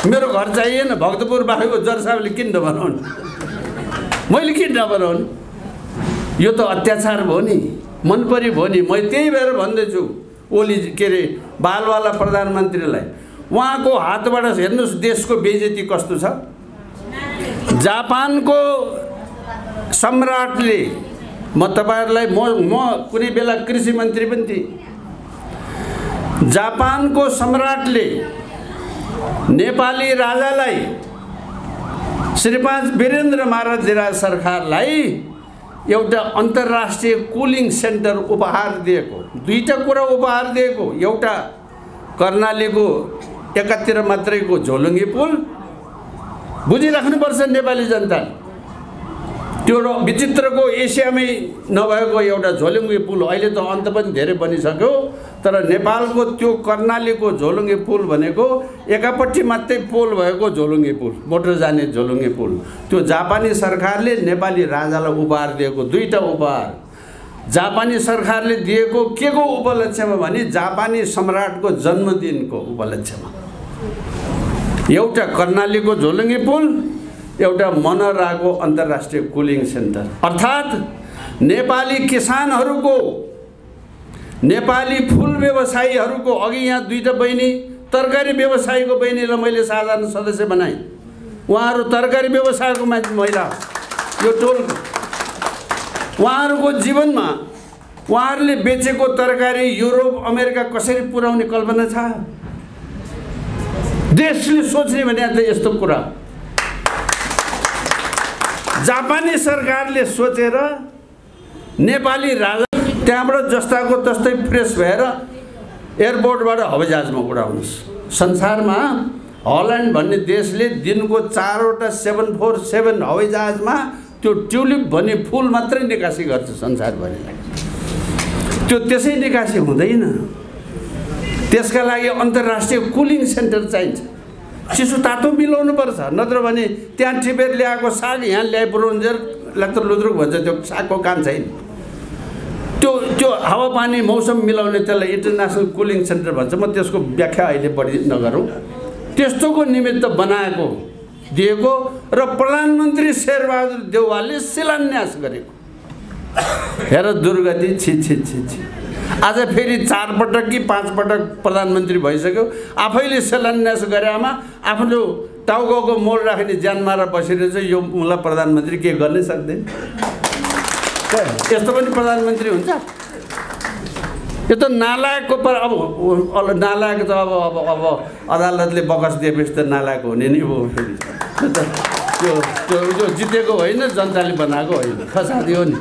मेरो घर चाहिएन। भक्तपुर बाहेको जरसाबले किन नबनाउने? मैले किन नबनाउने? यो त अत्याचार भयो नि, मनपरी भयो नि। म त्यही भएर भन्दैछु ओली के अरे बालवाला प्रधानमन्त्रीलाई, उहाँको हातबाट हेर्नुहोस् देशको बेइज्जती कस्तो छ। जापानको सम्राटले, म तपाईहरुलाई म कुनै बेला कृषि मन्त्री पनि थिएँ, जापानको सम्राटले नेपाली राजालाई श्री 5 वीरेन्द्र महाराज सरकारलाई एउटा अन्तर्राष्ट्रिय कुलिङ सेन्टर उपहार दिएको। दुईटा कुरा उपहार दिएको, एउटा कर्णालीको एकातिर मात्रैको झोलुङ्गे पुल, बुझिराख्नुपर्छ नेपाली जनता। त्यो विचित्रको एसियामै नभएको एउटा झोलुङ्गे पुल अहिले त अन्त पनि धेरै बनिसक्यो, तर नेपालको त्यो कर्णालीको झोलुङ्गे पुल भनेको एकापट्टि मात्रै पोल भएको झोलुङ्गे पुल, मोटर जाने झोलुङ्गे पुल, त्यो जापानी सरकारले नेपाली राजालाई उपहार दिएको। दुईटा उपहार जापानी सरकारले दिएको के को उपलक्ष्यमा भने जापानी सम्राटको जन्मदिनको उपलक्ष्यमा। एउटा कर्णालीको झोलुङ्गे पुल, एउटा मनराको अन्तर्राष्ट्रिय कुलिङ सेन्टर। अर्थात् नेपाली किसानहरूको, नेपाली फुल व्यवसायीहरूको, अघि यहाँ दुईटा बहिनी तरकारी व्यवसायीको बहिनीलाई मैले साधारण सदस्य बनाएँ। उहाँहरू तरकारी व्यवसायको महिला यो टोलको, उहाँहरूको जीवनमा उहाँहरूले बेचेको तरकारी युरोप अमेरिका कसरी पुर्याउने कल्पना छ? देशले सोच्ने भने यस्तो कुरा जापानी सरकारले सोचेर नेपाली राजा त्यहाँबाट जस्ताको तस्तै फ्रेस भएर एयरपोर्टबाट हवाईजहाजमा उडाउनुहोस्। संसारमा हल्यान्ड भन्ने देशले दिनको 4वटा 747 हवाईजहाजमा त्यो ट्युलिप भन्ने फुल मात्रै निकासी गर्छ संसारभरिलाई। त्यो त्यसै निकासी हुँदैन। त्यसका लागि अन्तर्राष्ट्रिय कुलिङ सेन्टर चाहिन्छ। चिसो तातो मिलाउनु पर्छ, नत्र भने त्यहाँ टिपेर ल्याएको साग यहाँ ल्याइ पुऱ्याउन्जेल लत्र लुद्रुक भन्छ, त्यो सागको काम छैन। त्यो हावापानी मौसम मिलाउने त्यसलाई इन्टरनेसनल कुलिङ सेन्टर भन्छ। म त्यसको व्याख्या अहिले बढी नगरौँ। त्यस्तोको निमित्त बनाएको दिएको र प्रधानमन्त्री शेरबहादुर देउवाले शिलान्यास गरेको। हेर दुर्गति, छि छि छि छि। आज फेरि 4 पटक कि 5 पटक प्रधानमन्त्री भइसक्यो। आफैले शिलान्यास गरेमा आफ्नो टाउको मोल राख्ने ज्यान मारा बसिरहेछ। यो मलाई प्रधानमन्त्री के गर्नै सक्दैन। यस्तो पनि प्रधानमन्त्री हुन्छ? यो त नालायकको पर। अब नालायक त अब अदालतले बकस दिएपछि त नालायक हुने नि हो। फेरि त्यो जितेको होइन, जनताले बनाएको होइन, खसादी हो नि।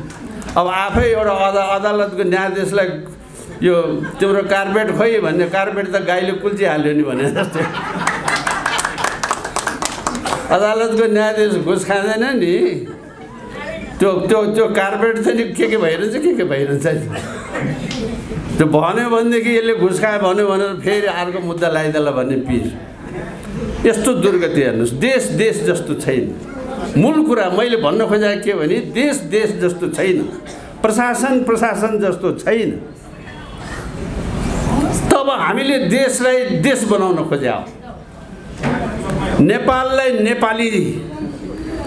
अब आफै एउटा अदालतको न्यायाधीशलाई यो तिम्रो कार्पेट खोइ भन्ने, कार्पेट त गाईले कुल्चिहाल्यो नि भने जस्तै। अदालतको न्यायाधीश घुस खाँदैन नि। त्यो कार्पेट चाहिँ नि के भइरहन्छ, के भइरहन्छ। त्यो भन्यो भनेदेखि यसले घुस खायो भन्यो भनेर फेरि अर्को मुद्दा लगाइदेला भन्ने पिर। यस्तो दुर्गति हेर्नुहोस्। देश जस्तो छैन। मूल कुरा मैले भन्न खोजेको के भने देश जस्तो छैन, प्रशासन जस्तो छैन। तब हामीले देशलाई देश बनाउन खोज्या हो। नेपाललाई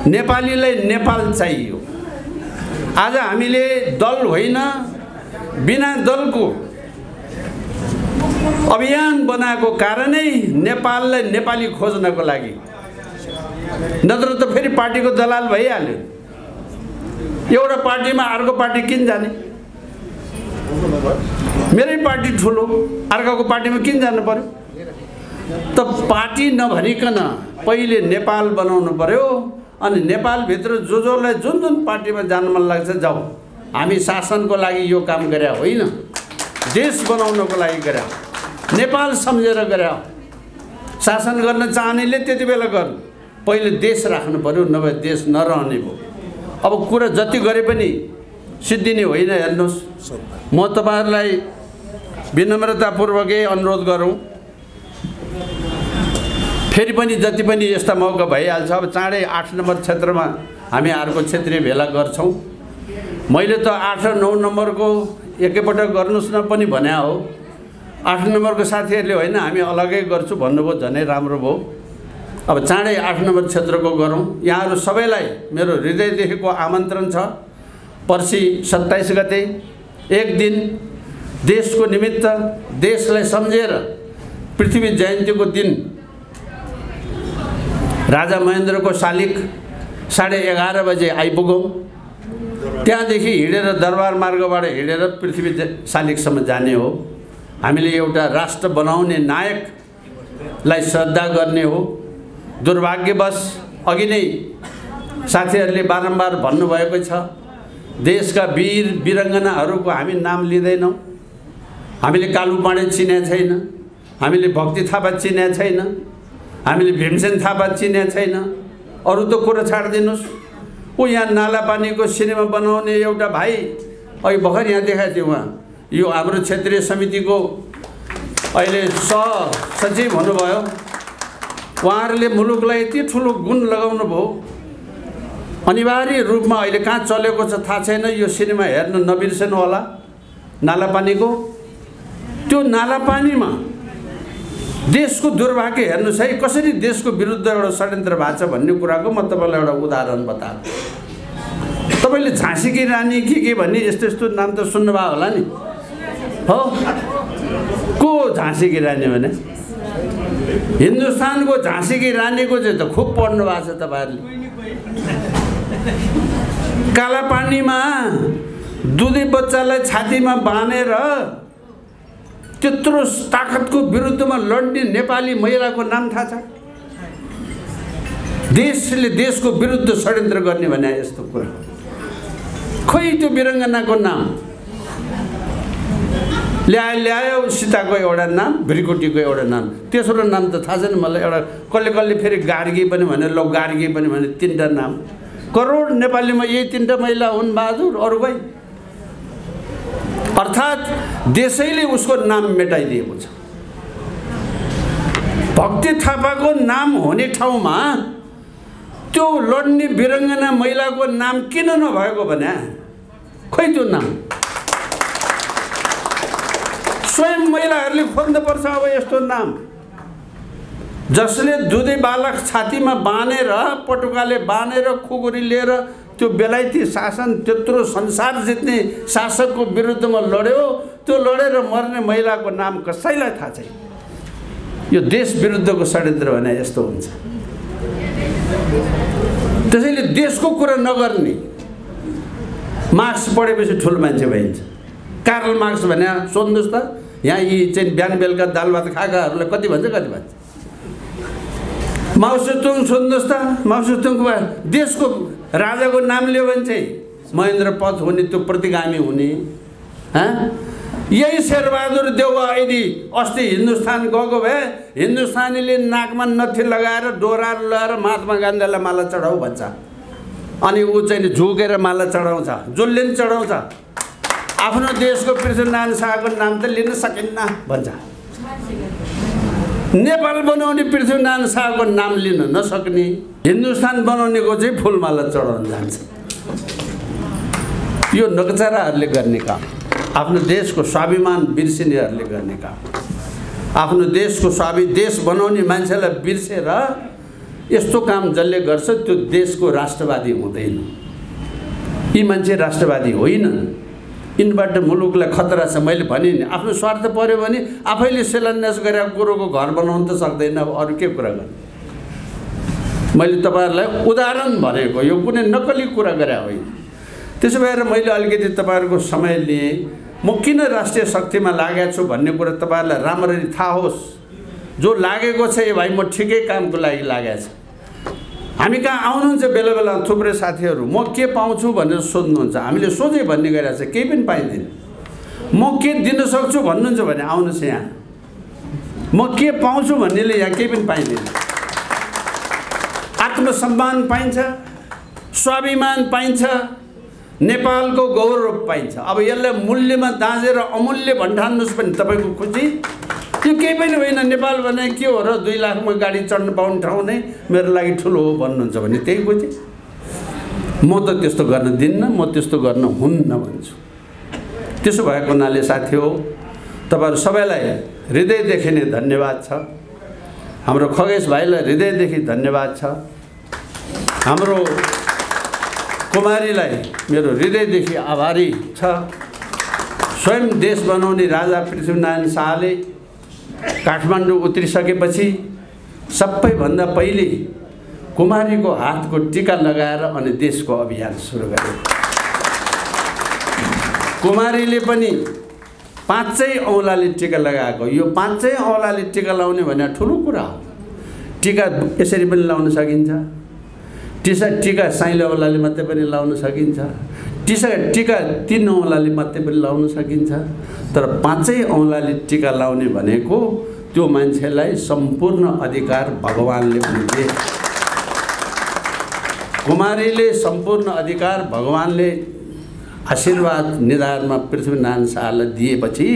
नेपालीलाई नेपाल चाहियो। आज हामीले दल होइन, बिना दलको अभियान बनाएको कारणै नेपाललाई नेपाली खोज्नको लागि, नत्र त फेरि पार्टीको दलाल भइहाल्यो। एउटा पार्टीमा अर्को पार्टी किन जाने? मेरै पार्टी ठुलो, अर्काको पार्टीमा किन जानु पर्यो? त पार्टी नभनिकन पहिले नेपाल बनाउनु पर्यो। अनि नेपालभित्र जोलाई जुन पार्टीमा जान मन लाग्छ जाऊ। हामी शासनको लागि यो काम गरे होइन, देश बनाउनको लागि गरे, नेपाल सम्झेर गरे। शासन गर्न चाहनेले त्यति बेला गर्नु, पहिले देश राख्नु पर्यो, नभए देश नरहने भयो। अब कुरा जति गरे पनि सिद्धिने होइन। हेर्नुहोस्, म तपाईँहरूलाई विनम्रतापूर्वकै अनुरोध गरौँ, फेरि पनि जति पनि यस्ता मौका भइहाल्छ। अब चाँडै 8 नम्बर क्षेत्रमा हामी अर्को क्षेत्रीय भेला गर्छौँ। मैले त 8 र 9 नम्बरको एकैपटक गर्नुहोस् न पनि भने हो। 8 नम्बरको साथीहरूले होइन हामी अलगै गर्छु भन्नुभयो, झनै राम्रो भयो। अब चाँडै 8 नम्बर क्षेत्रको गरौँ। यहाँहरू सबैलाई मेरो हृदयदेखिको आमन्त्रण छ। पर्सि 27 गते एक दिन देशको निमित्त, देशलाई सम्झेर पृथ्वी जयन्तीको दिन राजा महेन्द्रको शालिग 11:30 बजे आइपुगौँ। त्यहाँदेखि हिँडेर दरबार मार्गबाट हिँडेर पृथ्वी शालिगसम्म जाने हो। हामीले एउटा राष्ट्र बनाउने नायकलाई श्रद्धा गर्ने हो। दुर्भाग्यवश अघि नै साथीहरूले बारम्बार भन्नुभएको छ, देशका वीर वीरङ्गनाहरूको हामी नाम लिँदैनौँ। हामीले कालु पाँडे चिनेको छैन, हामीले भक्ति थापा चिनेको छैन, हामीले भीमसेन थापा चिनेको छैन। अरू त कुरा छाडिदिनुहोस्। ऊ यहाँ नालापानीको सिनेमा बनाउने एउटा भाइ अघि भर्खर यहाँ देखाएको थियो, उहाँ यो हाम्रो क्षेत्रीय समितिको अहिले सहसचिव हुनुभयो। उहाँहरूले मुलुकलाई यति ठुलो गुण लगाउनु भयो, अनिवार्य रूपमा अहिले कहाँ चलेको छ थाहा छैन। यो सिनेमा हेर्नु नबिर्सनु होला। नालापानीको त्यो नालापानीमा देशको दुर्भाग्य हेर्नुहोस् है, कसरी देशको विरुद्ध एउटा षड्यन्त्र भएको छ भन्ने कुराको म तपाईँलाई एउटा उदाहरण बताएँ। तपाईँले झाँसीकी रानी के भन्ने यस्तो यस्तो नाम त सुन्नुभयो होला नि, हो? को झाँसीकी रानी भने? हिन्दुस्तानको झाँसीकी रानीको चाहिँ त खुब पढ्नु भएको छ तपाईँहरूले। कालापानीमा दुधे बच्चालाई छातीमा बाँधेर त्यत्रो ताकतको विरुद्धमा लड्ने नेपाली महिलाको नाम थाहा छ? देशले देशको विरुद्ध षड्यन्त्र गर्ने भने यस्तो कुरा। खोइ त्यो वीरङ्गनाको नाम ल्यायो, सीताको एउटा नाम, भ्रिकुटीको एउटा नाम, तेस्रो नाम त थाहा छैन मलाई। एउटा कसले फेरि गार्गी पनि भने, लौ गार्गी पनि भने, 3टा नाम। करोड नेपालीमा यही 3टा महिला हुन् बहादुर, अरू भाइ। अर्थात् देशैले उसको नाम मेटाइदिएको छ। भक्ति थापाको नाम हुने ठाउँमा त्यो लड्ने वीरङ्गना महिलाको नाम किन नभएको भने? खोइ त्यो नाम स्वयं महिलाहरूले खोज्नुपर्छ अब यस्तो नाम, जसले दुधे बालक छातीमा बाँधेर, पटुकाले बाँधेर, खुकुरी लिएर त्यो बेलायती शासन, त्यत्रो संसार जित्ने शासकको विरुद्धमा लड्यो। त्यो लडेर मर्ने महिलाको नाम कसैलाई थाहा छैन। यो देश विरुद्धको षड्यन्त्र भने यस्तो हुन्छ। त्यसैले देशको कुरा नगर्ने, मार्क्स पढेपछि ठुलो मान्छे भइन्छ। कार्ल मार्क्स भने सोध्नुहोस् त, यहाँ यी चाहिँ बिहान बेलुका दाल भात खाएकाहरूलाई कति भन्छ, कति भन्छ? माओ सेतुङ सोध्नुहोस् त, माओ सेतुङको देशको राजाको नाम लियो भने चाहिँ महेन्द्र पथ हुने, त्यो प्रतिगामी हुने। यही शेरबहादुर देउवा यदि अस्ति हिन्दुस्तान गएको भए हिन्दुस्तानीले नाकमा नथी लगाएर डोराहरू लगाएर महात्मा गान्धीलाई माला चढाऊ भन्छ, अनि ऊ चाहिँ झुकेर माला चढाउँछ, जसले पनि चढाउँछ। आफ्नो देशको पृथ्वीनारायण शाहको नाम त लिन सकिन्न भन्छ। नेपाल बनाउने पृथ्वीनारायण शाहको नाम लिन नसक्ने, हिन्दुस्तान बनाउनेको चाहिँ फुलमाला चढाउन जान्छ। यो नकचराहरूले गर्ने काम, आफ्नो देशको स्वाभिमान बिर्सिनेहरूले गर्ने काम। आफ्नो देशको देश बनाउने मान्छेलाई बिर्सेर यस्तो काम जसले गर्छ त्यो देशको राष्ट्रवादी हुँदैन। यी मान्छे राष्ट्रवादी होइनन्। यिनबाट मुलुकलाई खतरा छ। मैले भने नि, आफ्नो स्वार्थ पर्यो भने आफैले शिलान्यास गरेको कुरोको घर बनाउन त सक्दैन, अब अरू के कुरा गर्ने। मैले तपाईँहरूलाई उदाहरण भनेको, यो कुनै नक्कली कुरा गरे होइन। त्यसो भएर मैले अलिकति तपाईँहरूको समय लिएँ। म किन राष्ट्रिय शक्तिमा लागेको छु भन्ने कुरा तपाईँहरूलाई राम्ररी थाहा होस्। जो लागेको छ ए भाइ म ठिकै कामको लागि लागेको छु। हामी कहाँ आउनुहुन्छ बेला बेला थुप्रै साथीहरू, म के पाउँछु भनेर सोध्नुहुन्छ। हामीले सोझै भन्ने गरिरहेको छ, केही पनि पाइँदैन। म के दिन सक्छु भन्नुहुन्छ भने आउनुहोस् यहाँ। म के पाउँछु भन्नेले यहाँ केही पनि पाइँदैन। आत्मसम्मान पाइन्छ, स्वाभिमान पाइन्छ, नेपालको गौरव पाइन्छ। अब यसलाई मूल्यमा दाँजेर अमूल्य भन्ठान्नुहोस् भने तपाईँको खुसी। त्यो केही पनि होइन। नेपाल भने के हो र, 2 लाखमा गाडी चढ्न पाउने ठाउँ नै मेरो लागि ठुलो हो भन्नुहुन्छ भने त्यही बुझेँ। म त त्यस्तो गर्न दिन्न, म त्यस्तो गर्न हुन्न भन्छु। त्यसो भएको हुनाले साथी हो, तपाईँहरू सबैलाई हृदयदेखि नै धन्यवाद छ। हाम्रो खगेश भाइलाई हृदयदेखि धन्यवाद छ। हाम्रो कुमारीलाई मेरो हृदयदेखि आभारी छ। स्वयं देश बनाउने राजा पृथ्वीनारायण शाहले काठमाडौँ उत्रिसकेपछि सबैभन्दा पहिले कुमारीको हातको टीका लगाएर अनि देशको अभियान सुरु गरे। कुमारीले पनि 5 औँलाले टीका लगाएको। यो 5 औँलाले टीका लाउने भने ठुलो कुरा हो। टीका यसरी पनि लाउन सकिन्छ, टीका साइलो औँलाले मात्रै पनि लाउन सकिन्छ, टीका 3 औँलाले मात्रै पनि लाउन सकिन्छ। तर 5 औँलाले टीका लाउने भनेको त्यो मान्छेलाई सम्पूर्ण अधिकार भगवानले पनि दिए। कुमारीले सम्पूर्ण अधिकार भगवानले आशीर्वाद निधारमा पृथ्वीनारायण शाहलाई दिएपछि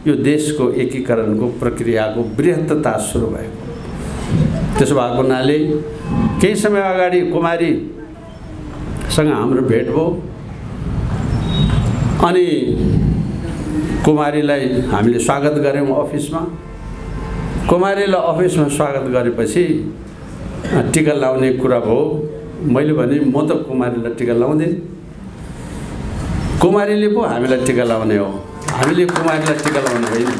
यो देशको एकीकरणको प्रक्रियाको बृहत्तता सुरु भएको। त्यसो भएको हुनाले केही समय अगाडि कुमारीसँग हाम्रो भेट भयो अनि कुमारीलाई हामीले स्वागत गऱ्यौँ अफिसमा। कुमारीलाई अफिसमा स्वागत गरेपछि टीका लाउने कुरा भयो। मैले भने म त कुमारीलाई टीका लाउँदिन, कुमारीले पो हामीलाई टीका लाउने हो, हामीले कुमारीलाई टीका लाउने होइन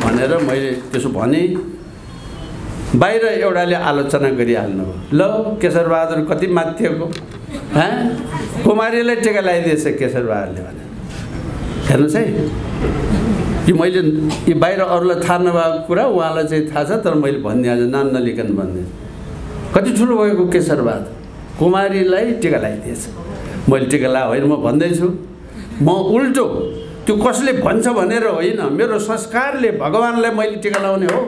भनेर मैले त्यसो भने। बाहिर एउटाले आलोचना गरिहाल्नु भयो, ल केशरबहादुर कति माथिएको, कुमारीलाई टीका लगाइदिएछ केशरबहादुरले भने। हेर्नुहोस् है, यो मैले यो बाहिर अरूलाई थाहा नभएको कुरा उहाँलाई चाहिँ थाहा छ, तर मैले भनिदिएँ नाम नलिकन भनिदिएँ। कति ठुलो भएको केशरबहादुर कुमारीलाई टीका लगाइदिएछ। मैले टीका ला होइन, म भन्दैछु, म उल्टो त्यो कसले भन्छ भनेर होइन, मेरो संस्कारले भगवानलाई मैले टीका लाउने हो।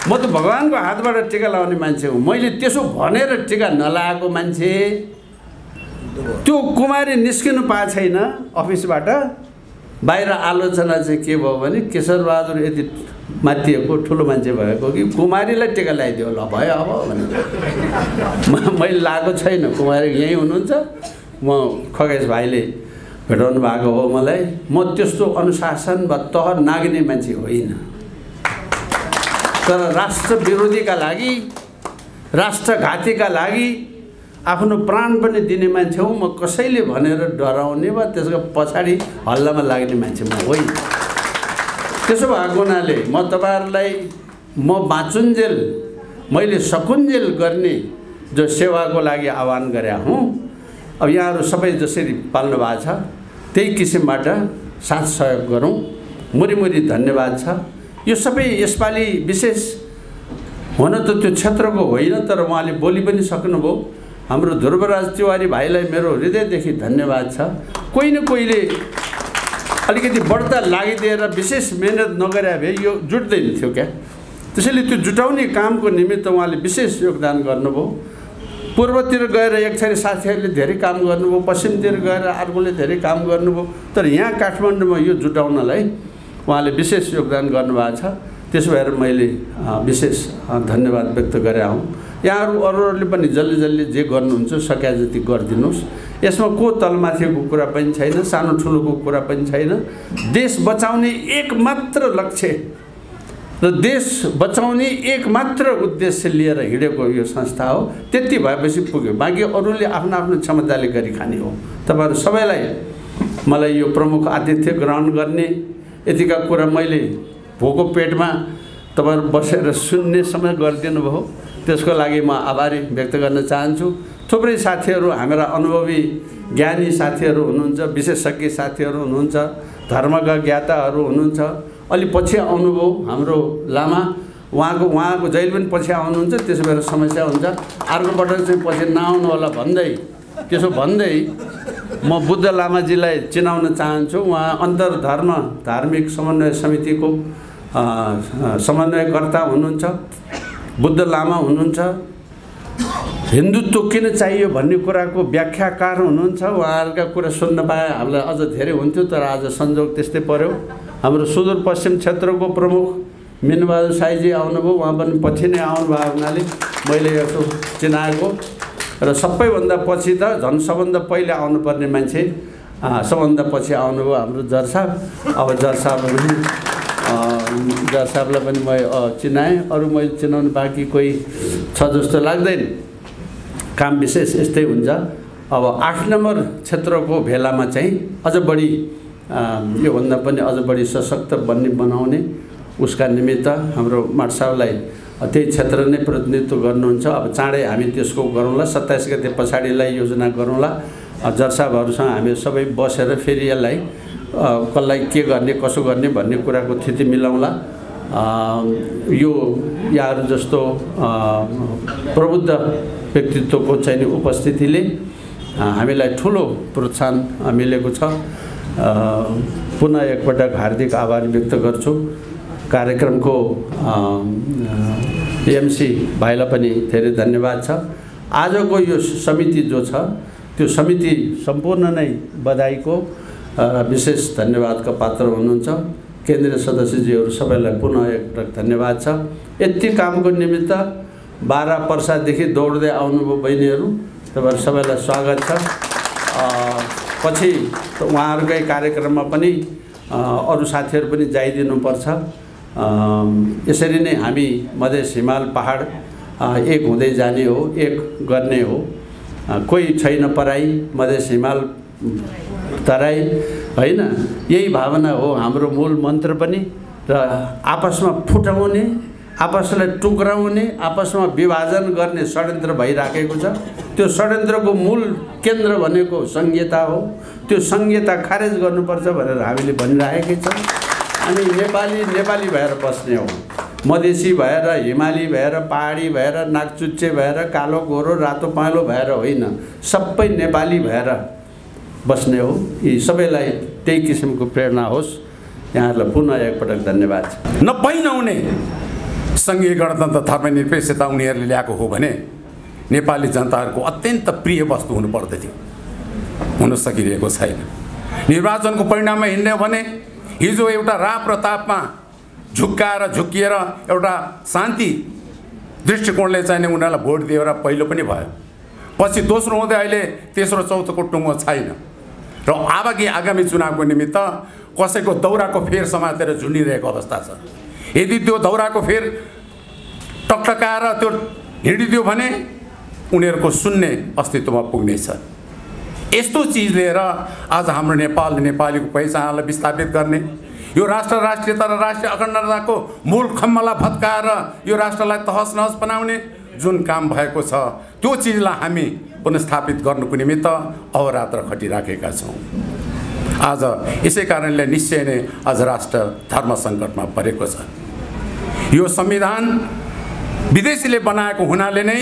म त भगवानको हातबाट टीका लाउने मान्छे हुँ। मैले त्यसो भनेर टीका नलाएको मान्छे। त्यो कुमारी निस्किनु पाएको छैन अफिसबाट। बाहिर आलोचना चाहिँ के भयो भने केशरबहादुर यति माथिएको ठुलो मान्छे भएको कि कुमारीलाई टीका लगाइदियो, ल भयो अब भनेर। मैले लाएको छैन, कुमारी यहीँ हुनुहुन्छ, म खगेश भाइले भेटाउनु भएको हो मलाई। म त्यस्तो अनुशासन वा तह नाग्ने मान्छे होइन, तर राष्ट्र विरोधीका लागि, राष्ट्रघातीका लागि आफ्नो प्राण पनि दिने मान्छे हुँ। म कसैले भनेर डराउने वा त्यसको पछाडि हल्लामा लाग्ने मान्छे म होइन। त्यसो भएको हुनाले म तपाईहरुलाई म बाँचुन्जेल मैले सकुन्जेल गर्ने जो सेवाको लागि आह्वान गरे हुँ। अब यहाँहरु सबै जसरी पाल्नु भएको छ त्यही किसिमबाट साथ सहयोग गरौँ। मुरी धन्यवाद छ। यो सबै यसपालि विशेष हुन त त्यो क्षेत्रको होइन, तर उहाँले बोली पनि सक्नुभयो। हाम्रो ध्रुवराज तिवारी भाइलाई मेरो हृदयदेखि धन्यवाद छ। कोही न कोहीले अलिकति बढ्ता लागिदिएर विशेष मेहनत नगरे भए यो जुट्दैन थियो क्या। त्यसैले त्यो जुटाउने कामको निमित्त उहाँले विशेष योगदान गर्नुभयो। पूर्वतिर गएर एक थरी साथीहरूले धेरै काम गर्नुभयो, पश्चिमतिर गएर अर्कोले धेरै काम गर्नुभयो, तर यहाँ काठमाडौँमा यो जुटाउनलाई उहाँले विशेष योगदान गर्नुभएको छ। त्यसो भएर मैले विशेष धन्यवाद व्यक्त गरे हुँ। यहाँहरु अरूहरूले पनि जल्दी जे गर्नुहुन्छ सके जति गरिदिनुस्। यसमा को तलमाथिको कुरा पनि छैन, सानो ठुलोको कुरा पनि छैन। देश बचाउने एकमात्र लक्ष्य र देश बचाउने एकमात्र उद्देश्य लिएर हिँडेको यो संस्था हो। त्यति भएपछि पुग्यो, बाँकी अरूले आफ्नो आफ्नो क्षमताले गरी खाने हो। तपाईहरु सबैलाई मलाई यो प्रमुख आतिथ्य ग्रहण गर्ने यतिका कुरा मैले भोको पेटमा तपाईहरु बसेर सुन्ने समय गरिदिनु भयो, त्यसको लागि म आभारी व्यक्त गर्न चाहन्छु। थुप्रै साथीहरू हाम्रा अनुभवी ज्ञानी साथीहरू हुनुहुन्छ, विशेषज्ञ साथीहरू हुनुहुन्छ, धर्मका ज्ञाताहरू हुनुहुन्छ। अलि पछि आउनुभयो हाम्रो लामा, उहाँको जहिले पनि पछि आउनुहुन्छ, त्यसो भएर समस्या हुन्छ। अर्कोपल्ट चाहिँ पछि नआउनु होला भन्दै त्यसो भन्दै म बुद्ध लामाजीलाई चिनाउन चाहन्छु। उहाँ अन्तर्धर्म धार्मिक समन्वय समितिको समन्वयकर्ता हुनुहुन्छ, बुद्ध लामा हुनुहुन्छ। हिन्दुत्व किन चाहियो भन्ने कुराको व्याख्याकार हुनुहुन्छ। उहाँहरूका कुरा सुन्न पाए हामीलाई अझ धेरै हुन्थ्यो, तर आज संयोग त्यस्तै पर्यो। हाम्रो सुदूरपश्चिम क्षेत्रको प्रमुख मिनबहादुर साईजी आउनुभयो, उहाँ पनि पछि नै आउनुभएको हुनाले मैले यसो चिनाएको। र सबैभन्दा पछि त झन् सबभन्दा पहिले आउनुपर्ने मान्छे सबभन्दा पछि आउनुभयो हाम्रो जर साहब। अब जर साहबलाई पनि म चिनाएँ, अरू मैले चिनाउनु बाँकी कोही छ जस्तो लाग्दैन। काम विशेष यस्तै हुन्छ। अब 8 नम्बर क्षेत्रको भेलामा चाहिँ अझ बढी योभन्दा पनि अझ बढी सशक्त बनाउने उसका निमित्त हाम्रो माट साहबलाई त्यही क्षेत्र नै प्रतिनिधित्व गर्नुहुन्छ। अब चाँडै हामी त्यसको गरौँला, 27 गते पछाडिलाई योजना गरौँला। जर साहबहरूसँग हामी सबै बसेर फेरि यसलाई कसलाई के गर्ने कसो गर्ने भन्ने कुराको स्थिति मिलाउँला। यो यहाँहरू जस्तो प्रबुद्ध व्यक्तित्वको चाहिँ उपस्थितिले हामीलाई ठुलो प्रोत्साहन मिलेको छ। पुनः एकपटक हार्दिक आभार व्यक्त गर्छु। कार्यक्रमको एमसी भाइलाई पनि धेरै धन्यवाद छ। आजको यो समिति जो छ त्यो समिति सम्पूर्ण नै बधाईको विशेष धन्यवादका पात्र हुनुहुन्छ। केन्द्रीय सदस्यजीहरू सबैलाई पुनः एकपटक धन्यवाद छ। यति कामको निमित्त बारा पर्सादेखि दौड्दै आउनुभयो बहिनीहरू, तपाईँहरू सबैलाई स्वागत छ। पछि उहाँहरूकै कार्यक्रममा पनि अरू साथीहरू पनि जाइदिनुपर्छ। यसरी नै हामी मधेस हिमाल पहाड एक हुँदै जाने हो, एक गर्ने हो। कोही छैन पराई, मधेस हिमाल तराई होइन, यही भावना हो हाम्रो मूल मन्त्र पनि। र आपसमा फुटाउने, आपसलाई टुक्राउने, आपसमा विभाजन गर्ने षड्यन्त्र भइराखेको छ। त्यो षड्यन्त्रको मूल केन्द्र भनेको संहिता हो। त्यो संहिता खारेज गर्नुपर्छ भनेर हामीले भनिराखेकै छौँ। अनि नेपाली भएर बस्ने हो, मधेसी भएर, हिमाली भएर, पहाडी भएर, नाकचुच्चे भएर, कालो गोरो रातो पहेँलो भएर होइन, सबै नेपाली भएर बस्ने हो। यी सबैलाई त्यही किसिमको प्रेरणा होस्। यहाँहरूलाई पुनः एकपटक धन्यवाद छ। नभई नहुने सङ्घीय गणतन्त्र धर्मनिरपेक्षता उनीहरूले ल्याएको हो भने नेपाली जनताहरूको अत्यन्त प्रिय वस्तु हुनुपर्दथ्यो, हुन सकिरहेको छैन। निर्वाचनको परिणाममा हिँड्ने हो भने हिजो एउटा राप र तापमा झुक्किएर एउटा शान्ति दृष्टिकोणले चाहिँ उनीहरूलाई भोट दिएर पहिलो पनि भयो, पछि दोस्रो हुँदै अहिले तेस्रो चौथोको टुङ्गो छैन। र आगामी चुनावको निमित्त कसैको दौराको फेर समातेर झुन्डिरहेको अवस्था छ। यदि त्यो दौराको फेर टकटकाएर त्यो हिँडिदियो भने उनीहरूको शून्य अस्तित्वमा पुग्नेछ। यस्तो चिज लिएर आज हाम्रो नेपालीको पहिचानलाई विस्थापित गर्ने, यो राष्ट्रियता र राष्ट्रिय अखण्डताको मूल खम्बालाई भत्काएर यो राष्ट्रलाई तहस नहस बनाउने जुन काम भएको छ त्यो चिजलाई हामी पुनस्थापित गर्नुको निमित्त अहोरात्र खटिराखेका छौँ। आज यसै कारणले निश्चय नै आज राष्ट्र धर्म सङ्कटमा परेको छ। यो संविधान विदेशीले बनाएको हुनाले नै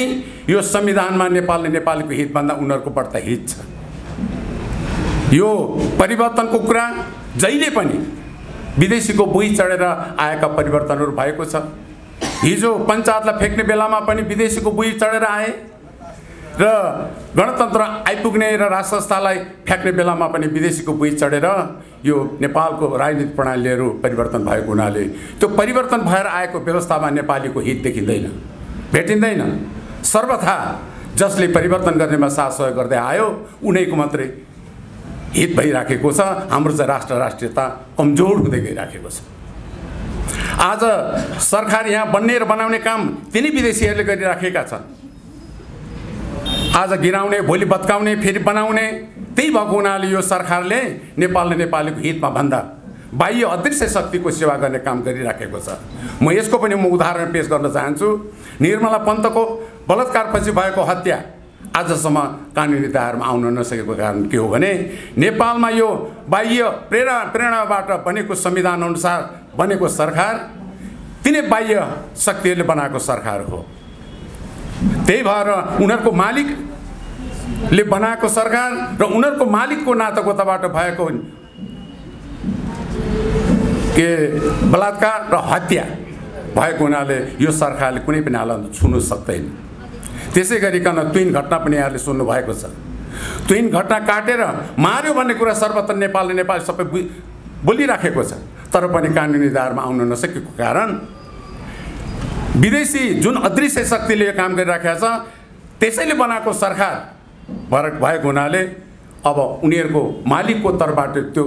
यो संविधानमा नेपालीको हितभन्दा उनीहरूको बढ्ता हित छ। यो परिवर्तनको कुरा जहिले पनि विदेशीको बुही चढेर आएका परिवर्तनहरू भएको छ। हिजो पञ्चायतलाई फेक्ने बेलामा पनि विदेशीको बुही चढेर आए र गणतन्त्र आइपुग्ने र राष्ट्र संस्थालाई फ्याँक्ने बेलामा पनि विदेशीको बुही चढेर यो नेपालको राजनीतिक प्रणालीहरू परिवर्तन भएको हुनाले त्यो परिवर्तन भएर आएको व्यवस्थामा नेपालीको हित देखिँदैन, भेटिँदैन। सर्वथा जसले परिवर्तन गर्नेमा साथ सहयोग गर्दै आयो उनीको मात्रै हित भइराखेको छ। हाम्रो चाहिँ राष्ट्रियता कमजोर हुँदै गइराखेको छ। आज सरकार यहाँ बन्ने र बनाउने काम तिनै विदेशीहरूले गरिराखेका छन्। आज गिराउने, भोलि भत्काउने, फेरि बनाउने, त्यही भएको हुनाले यो सरकारले नेपालीको हितमा भन्दा बाह्य अदृश्य शक्तिको सेवा गर्ने काम गरिराखेको छ। म यसको पनि उदाहरण पेश गर्न चाहन्छु। निर्मला पन्तको बलात्कारपछि भएको हत्या आजसम्म कानुनी दायरामा आउन नसकेको कारण के हो भने नेपालमा यो बाह्य प्रेरणाबाट बनेको संविधान अनुसार बनेको सरकार तिनै बाह्य शक्तिहरूले बनाएको सरकार हो। त्यही भएर उनीहरूको मालिकले बनाएको सरकार र उनीहरूको मालिकको नातागोताबाट भएको के बलात्कार र हत्या भएको हुनाले यो सरकारले कुनै पनि हालतमा छुनु सक्दैन। त्यसै गरिकन तुइन घटना पनि यहाँले सुन्नु भएको छ। तुइन घटना काटेर मार्यो भन्ने कुरा सर्वत्र नेपाल सबै बोलिराखेको छ, तर पनि कानुनी दायरामा आउन नसकेको कारण विदेशी जुन अदृश्य शक्तिले यो काम गरिराखेको छ त्यसैले बनाएको सरकार भएको हुनाले अब उनीहरूको मालिकको तर्फबाट त्यो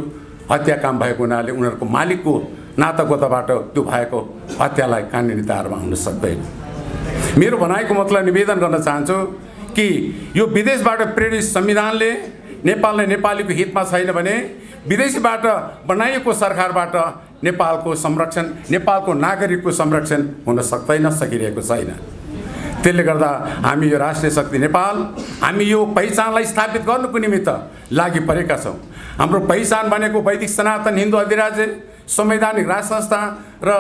हत्या काम भएको हुनाले उनीहरूको मालिकको नातागोताबाट त्यो भएको हत्यालाई कानुनी दायरामा आउन सक्दैन। मेरो भनाइको मतलब निवेदन गर्न चाहन्छु कि यो विदेशबाट प्रेरित संविधानले नेपालीको हितमा छैन भने विदेशीबाट बनाइएको सरकारबाट नेपालको संरक्षण, नेपालको नागरिकको संरक्षण हुन सक्दैन, सकिरहेको छैन। त्यसले गर्दा हामी यो राष्ट्रिय शक्ति नेपाल, हामी यो पहिचानलाई स्थापित गर्नुको निमित्त लागि परेका छौँ। हाम्रो पहिचान भनेको वैदिक सनातन हिन्दू अधिराज्य, संवैधानिक राज संस्था र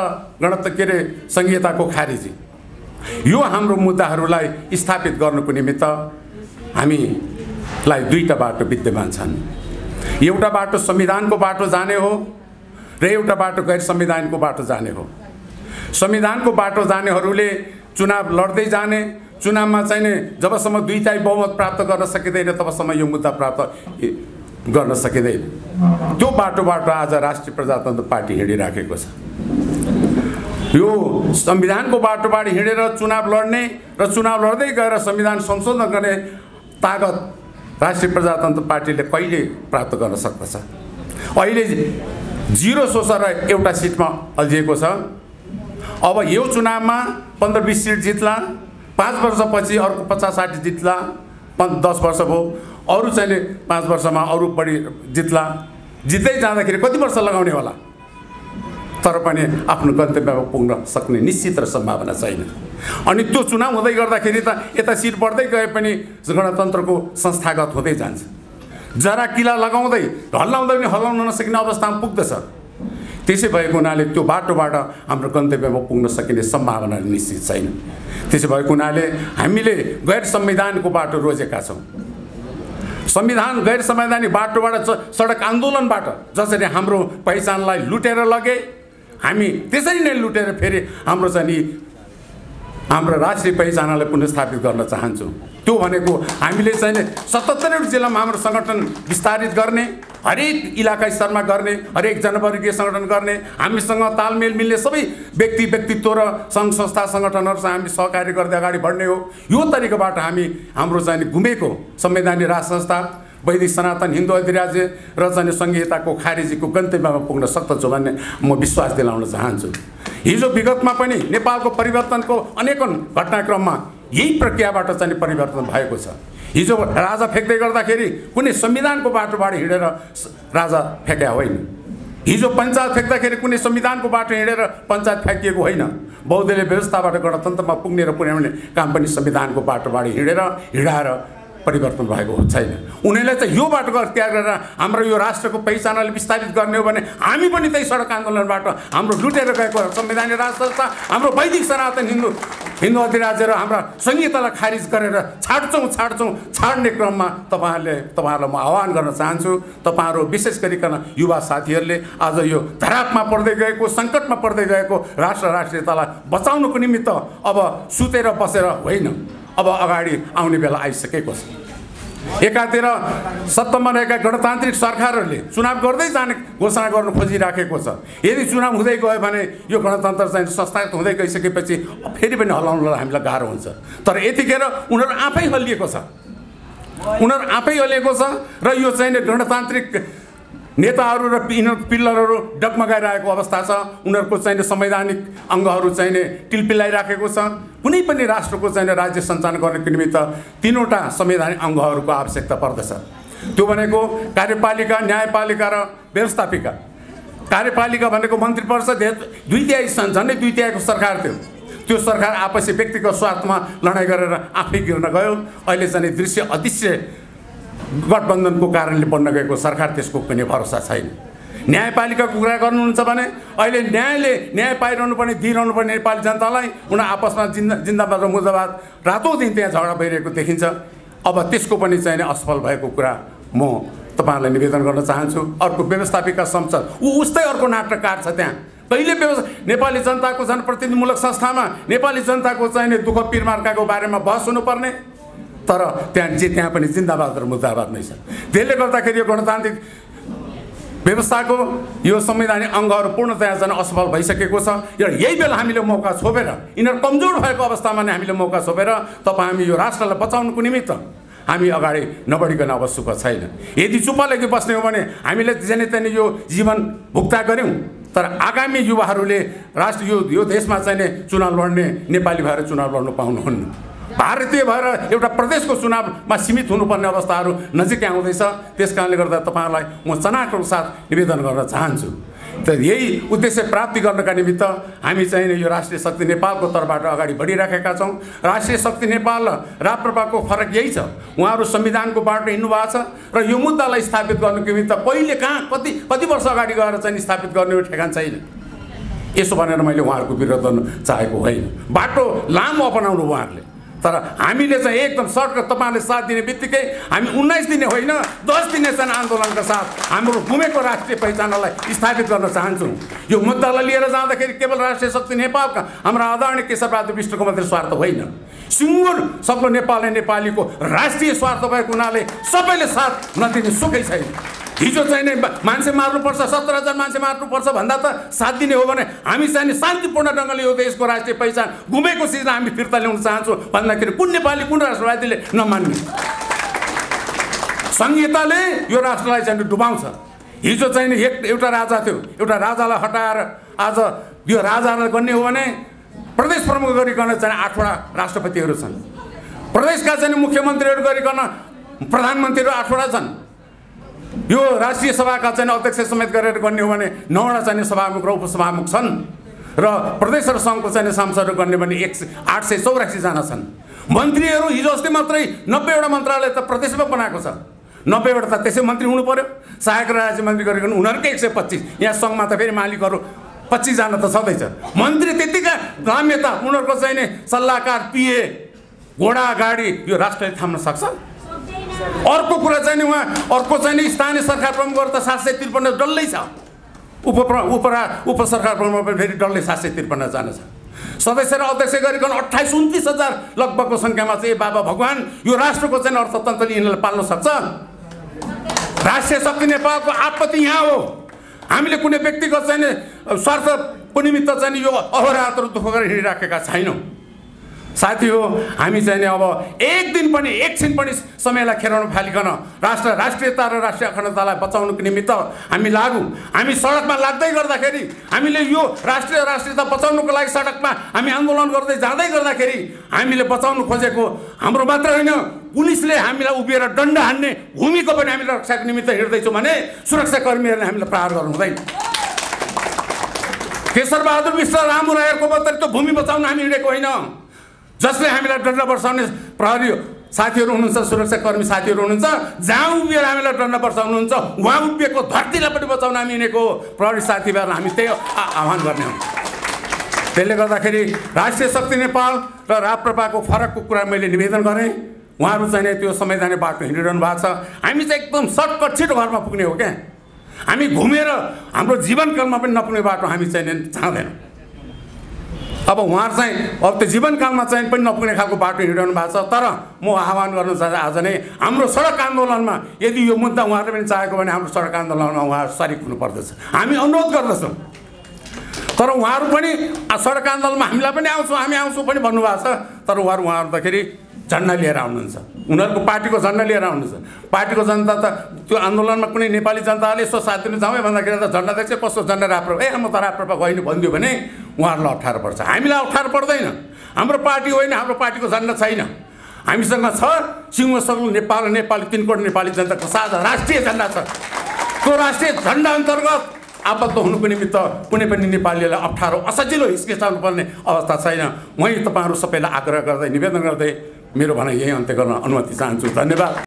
संहिताको खारेजी यो हाम्रो मुद्दाहरूलाई स्थापित गर्नुको निमित्त हामीलाई दुईटा बाटो विद्यमान छन्। एउटा बाटो संविधानको बाटो जाने हो र एउटा बाटो गैर संवैधानिकको बाटो जाने हो। संविधानको बाटो जानेहरूले चुनाव लड्दै जाने, चुनावमा चाहिँ जबसम्म 2/3 बहुमत प्राप्त गर्न सकिँदैन तबसम्म यो मुद्दा प्राप्त गर्न सकिँदैन। त्यो बाटोबाट आज राष्ट्रिय प्रजातन्त्र पार्टी हिँडिराखेको छ। यो संविधानको बाटोबाट हिँडेर चुनाव लड्ने र चुनाव लड्दै गएर संविधान संशोधन गर्ने तागत राष्ट्रिय प्रजातन्त्र पार्टीले कहिले प्राप्त गर्न सक्दछ? अहिले 0 सोसर एउटा सिटमा अल्झिएको छ। अब यो चुनावमा 15-20 सिट जित्ला, 5 वर्षपछि अर्को 50-60 जित्ला, 10 वर्ष भयो, अरू चाहिँ 5 वर्षमा अरू बढी जित्ला। जित्दै जाँदाखेरि कति वर्ष लगाउने होला? तर पनि आफ्नो गन्तव्यमा पुग्न सक्ने निश्चित र सम्भावना छैन। अनि त्यो चुनाव हुँदै गर्दाखेरि त यता सिट बढ्दै गए पनि गणतन्त्रको संस्थागत हुँदै जान्छ। जरा किला लगाउँदै हल्लाउँदै पनि हल्लाउन नसकिने अवस्थामा पुग्दछ। त्यसै भएको हुनाले त्यो बाटोबाट हाम्रो गन्तव्यमा पुग्न सकिने सम्भावना निश्चित छैन। त्यसै भएको हुनाले हामीले गैर संवैधानिकको बाटो रोजेका छौँ। संविधान गैर संवैधानिक बाटोबाट सडक आन्दोलनबाट जसरी हाम्रो पहिचानलाई लुटेर लगे, हामी त्यसरी नै लुटेर फेरि हाम्रो चाहिँ हाम्रो राष्ट्रिय पहिचानलाई पुनर्स्थापित गर्न चाहन्छौँ। त्यो भनेको हामीले चाहिँ 77 जिल्लामा हाम्रो सङ्गठन विस्तारित गर्ने, हरेक इलाका स्तरमा गर्ने, हरेक जनवर्गीय सङ्गठन गर्ने, हामीसँग तालमेल मिल्ने सबै व्यक्तित्व र सङ्घ संस्था सङ्गठनहरूसँग हामी सहकार्य गर्दै अगाडि बढ्ने हो। यो तरिकाबाट हामी हाम्रो चाहिँ गुमेको संवैधानिक राज संस्था, वैदिक सनातन हिन्दू अधिराज्य र चाहिँ संहिताको खारेजीको गन्तव्यमा पुग्न सक्दछु भन्ने म विश्वास दिलाउन चाहन्छु। हिजो विगतमा पनि नेपालको परिवर्तनको अनेकौं घटनाक्रममा यही प्रक्रियाबाट चाहिँ परिवर्तन भएको छ। हिजो राजा फ्याक्दै गर्दाखेरि कुनै संविधानको बाटोबाट हिँडेर राजा फ्याँक्या होइन। हिजो पञ्चायत फ्याँक्दाखेरि कुनै संविधानको बाटो हिँडेर पञ्चायत फ्याँकिएको होइन। बहुदलीय व्यवस्थाबाट गणतन्त्रमा पुग्ने र पुर्याउने काम पनि संविधानको बाटोबाट हिँडाएर परिवर्तन भएको छैन। उनीहरूले चाहिँ यो बाटो त्याग गरेर हाम्रो यो राष्ट्रको पहिचानलाई विस्तारित गर्ने हो भने हामी पनि त्यही सडक आन्दोलनबाट हाम्रो लुटेर गएको संवैधानिक राज संस्था, हाम्रो वैदिक सनातन हिन्दू अधिराज्य र हाम्रा संहितालाई खारिज गरेर छाड्ने क्रममा तपाईँहरूलाई म आह्वान गर्न चाहन्छु। तपाईँहरू विशेष गरिकन युवा साथीहरूले आज यो धरापमा पर्दै गएको, सङ्कटमा पर्दै गएको राष्ट्रियतालाई बचाउनुको निमित्त अब सुतेर बसेर होइन, अब अगाडि आउने बेला आइसकेको छ। एकातिर सत्तामा रहेका गणतान्त्रिक सरकारहरूले चुनाव गर्दै जाने घोषणा गर्न खोजिराखेको छ। यदि चुनाव हुँदै गयो भने यो गणतन्त्र चाहिँ संस्थागत हुँदै गइसकेपछि फेरि पनि हल्लाउनलाई हामीलाई गाह्रो हुन्छ। तर यतिखेर उनीहरू आफै हल्लिएको छ र यो चाहिँ गणतान्त्रिक नेताहरू र पिल्लरहरू डगमगाइरहेको अवस्था छ। उनीहरूको चाहिँ संवैधानिक अङ्गहरू चाहिँ टिलपिलाइराखेको छ। कुनै पनि राष्ट्रको चाहिँ राज्य सञ्चालन गर्नको निमित्त 3वटा संवैधानिक अङ्गहरूको आवश्यकता पर्दछ। त्यो भनेको कार्यपालिका, न्यायपालिका र व्यवस्थापिका। कार्यपालिका भनेको मन्त्री परिषद, 2/3 झन्डै 2/3 सरकार थियो। त्यो सरकार आपसी व्यक्तिगत स्वार्थमा लडाइँ गरेर आफै गिर्न गयो। अहिले चाहिँ दृश्य अदृश्य गठबन्धनको कारणले बन्न गएको सरकार, त्यसको पनि भरोसा छैन। न्यायपालिकाको कुरा गर्नुहुन्छ भने अहिले न्याय पाइरहनु पर्ने, दिइरहनु पर्ने नेपाली जनतालाई उनीहरू आपसमा जिन्दाबाद र मुर्दाबाद रातौँ दिन त्यहाँ झगडा भइरहेको देखिन्छ। अब त्यसको पनि चाहिँ असफल भएको कुरा म तपाईँहरूलाई निवेदन गर्न चाहन्छु। अर्को व्यवस्थापिका संसद, उस्तै अर्को नाटककार छ त्यहाँ। कहिले नेपाली जनताको जनप्रतिनिधिमूलक संस्थामा नेपाली जनताको चाहिँ दुःख पिरमार्काको बारेमा बहस हुनुपर्ने, तर त्यहाँ पनि जिन्दाबाद र मुर्दाबाद नै छ। त्यसले गर्दाखेरि यो गणतान्त्रिक व्यवस्थाको यो संवैधानिक अङ्गहरू पूर्णतया चाहिँ असफल भइसकेको छ। यही बेला हामीले मौका छोपेर, यिनीहरू कमजोर भएको अवस्थामा नै हामीले मौका छोपेर हामी यो राष्ट्रलाई बचाउनुको निमित्त हामी अगाडि नबढिकन अब सुख छैन। यदि चुप्प लागि बस्ने हो भने हामीले जेने तेने यो जीवन भुक्ता गऱ्यौँ, तर आगामी युवाहरूले यो देशमा चाहिँ चुनाव लड्ने नेपाली भएर चुनाव लड्नु पाउनुहुन्न। भारतीय भएर एउटा प्रदेशको चुनावमा सीमित हुनुपर्ने अवस्थाहरू नजिकै आउँदैछ। त्यस कारणले गर्दा तपाईँहरूलाई म चनाखको साथ निवेदन गर्न चाहन्छु। त यही उद्देश्य प्राप्ति गर्नका निमित्त हामी चाहिँ यो राष्ट्रिय शक्ति नेपालको तर्फबाट अगाडि बढिराखेका छौँ। राष्ट्रिय शक्ति नेपाल र राप्रपाको फरक यही छ, उहाँहरू संविधानको बाटो हिँड्नु भएको छ र यो मुद्दालाई स्थापित गर्नुको निमित्त कहिले कहाँ कति वर्ष अगाडि गएर चाहिँ स्थापित गर्ने ठेगान छैन। यसो भनेर मैले उहाँहरूको विरोध गर्न चाहेको होइन। बाटो लामो अपनाउनु उहाँहरूले, तर हामीले चाहिँ एकदम सर्टकट तपाईँहरूले साथ दिने बित्तिकै हामी 19 दिने होइन 10 दिने चाहिँ आन्दोलनका साथ हाम्रो गुमेको राष्ट्रिय पहिचानलाई स्थापित गर्न चाहन्छौँ। यो मुद्दालाई लिएर जाँदाखेरि केवल राष्ट्रिय शक्ति नेपालका हाम्रा आदरणीय केशरबहादुर विष्टको मात्रै स्वार्थ होइन, सिङ्गो सक्लो नेपालले नेपालीको राष्ट्रिय स्वार्थ भएको हुनाले सबैले साथ नदिने सुखै छैन। हिजो चाहिँ नि मान्छे मार्नुपर्छ 17,000 मान्छे मार्नुपर्छ भन्दा त साथ दिने हो भने हामी चाहिँ नि शान्तिपूर्ण ढङ्गले यो देशको राष्ट्रिय पहिचान गुमेको चिजलाई हामी फिर्ता ल्याउन चाहन्छौँ भन्दाखेरि कुन नेपाली कुन राष्ट्रवादीले नमान्ने? संहिताले यो राष्ट्रलाई चाहिँ डुबाउँछ। हिजो चाहिँ नि एउटा राजा थियो, एउटा राजालाई हटाएर आज यो राजालाई गर्ने हो भने प्रदेश प्रमुख गरिकन चाहिँ 8वटा राष्ट्रपतिहरू छन्, प्रदेशका चाहिँ मुख्यमन्त्रीहरू गरिकन प्रधानमन्त्रीहरू 8वटा छन्, यो राष्ट्रिय सभाका चाहिँ अध्यक्ष समेत गरेर गर्ने हो भने 9वटा चाहिँ सभामुख र उपसभामुख छन् र प्रदेश र सङ्घको चाहिँ सांसदहरू गर्ने भने 884 जना छन्। मन्त्रीहरू हिजो अस्ति मात्रै 90वटा मन्त्रालय त प्रदेशमा बनाएको छ, 90वटा त त्यसै मन्त्री हुनु पर्यो, सहायक राज्य मन्त्री गरिकन उनीहरूकै 125, यहाँ सङ्घमा त फेरि मालिकहरू 25 जना त छँदैछ। मन्त्री त्यतिका दाम्यता उनीहरूको चाहिँ नि सल्लाहकार पिए घोडा गाडी यो राष्ट्रले थाम्न सक्छ? अर्को कुरा चाहिँ नि उहाँ अर्को चाहिँ नि स्थानीय सरकार प्रमुखहरू त 753 डल्लै छ, उप सरकार प्रमुख पनि फेरि डल्लै 753 जना छ, सदस्य र अध्यक्ष गरिकन 28-29,000 लगभगको सङ्ख्यामा चाहिँ बाबा भगवान यो राष्ट्रको चाहिँ अर्थतन्त्रले यिनीहरूलाई पाल्न सक्छ? राष्ट्रिय शक्ति नेपालको आपत्ति यहाँ हो, हामीले कुनै व्यक्तिगत चाहिँ स्वार्थको निमित्त चाहिँ यो अहोरात्र दुःख गरेर हिँडिराखेका छैनौँ। साथी हो, हामी चाहिँ अब एक दिन पनि एकछिन पनि समयलाई खेलाउन फालिकन राष्ट्रियता र राष्ट्रिय अखण्डतालाई बचाउनुको निमित्त हामी लागौँ। हामी सडकमा लाग्दै गर्दाखेरि हामीले यो राष्ट्रियता बचाउनुको लागि सडकमा हामी आन्दोलन गर्दै जाँदै गर्दाखेरि हामीले बचाउनु खोजेको हाम्रो मात्र होइन, पुलिसले हामीलाई उभिएर डन्डा हान्ने भूमिको पनि हामीले रक्षाको निमित्त हिँड्दैछौँ भने सुरक्षाकर्मीहरूले हामीलाई प्रहार गर्नु हुँदैन। केशरबहादुर विष्ट रामु रायहरूको मात्रै त्यो भूमि बचाउन हामी हिँडेको होइन, जसले हामीलाई डन्डा बर्साउने प्रहरी साथीहरू हुनुहुन्छ, सुरक्षाकर्मी साथीहरू हुनुहुन्छ, जहाँ उभिएर हामीलाई डन्डा बर्साउनुहुन्छ उहाँ उभिएको धरतीलाई पनि बचाउन हामी हिँडेको प्रहरी साथीभाइहरूलाई हामी त्यही आह्वान गर्ने हो। त्यसले गर्दाखेरि राष्ट्रिय शक्ति नेपाल र राप्रपाको फरकको कुरा मैले निवेदन गरेँ। उहाँहरू चाहिँ त्यो संवैधानिक बाटो हिँडिरहनु भएको छ, हामी चाहिँ एकदम सर्टकट छिटो घरमा पुग्ने हो क्या, हामी घुमेर हाम्रो जीवनकालमा पनि नपुग्ने बाटो हामी चाहिँ चाहँदैनौँ। अब उहाँहरू चाहिँ अब त्यो जीवनकालमा चाहिँ पनि नपुग्ने खालको बाटो हिँडिरहनु भएको छ। तर म आह्वान गर्न चाहन्छु आज नै हाम्रो सडक आन्दोलनमा यदि यो मुद्दा उहाँहरूले पनि चाहेको भने हाम्रो सडक आन्दोलनमा उहाँहरू सरिक हुनुपर्दछ, हामी अनुरोध गर्दछौँ। तर उहाँहरू पनि सडक आन्दोलनमा हामीलाई पनि आउँछौँ हामी आउँछौँ पनि भन्नुभएको छ, तर उहाँहरू अन्तखेरि झन्डा लिएर आउनुहुन्छ, उनीहरूको पार्टीको झन्डा लिएर आउनुहुन्छ। पार्टीको जनता त त्यो आन्दोलनमा कुनै नेपाली जनताले यसो साथ दिनु जाउँ भन्दाखेरि त झन्डा देख्छ कस्तो झन्डा राप्रपा म त राप्रपा होइन भनिदियो भने उहाँहरूलाई अप्ठ्यारो पर्छ। हामीलाई अप्ठ्यारो पर्दैन, हाम्रो पार्टी होइन, हाम्रो पार्टीको झन्डा छैन, हामीसँग छ सिङ्गो सक्लो नेपाल नेपाली 3 करोड नेपाली जनताको साझा राष्ट्रिय झन्डा छ। त्यो राष्ट्रिय झन्डा अन्तर्गत आबद्ध हुनुको निमित्त कुनै पनि नेपालीलाई अप्ठ्यारो असजिलो हिचकिचाउनु पर्ने अवस्था छैन। वहीँ तपाईँहरू सबैलाई आग्रह गर्दै निवेदन गर्दै मेरो भनाइ यही अन्त्य गर्न अनुमति चाहन्छु। धन्यवाद।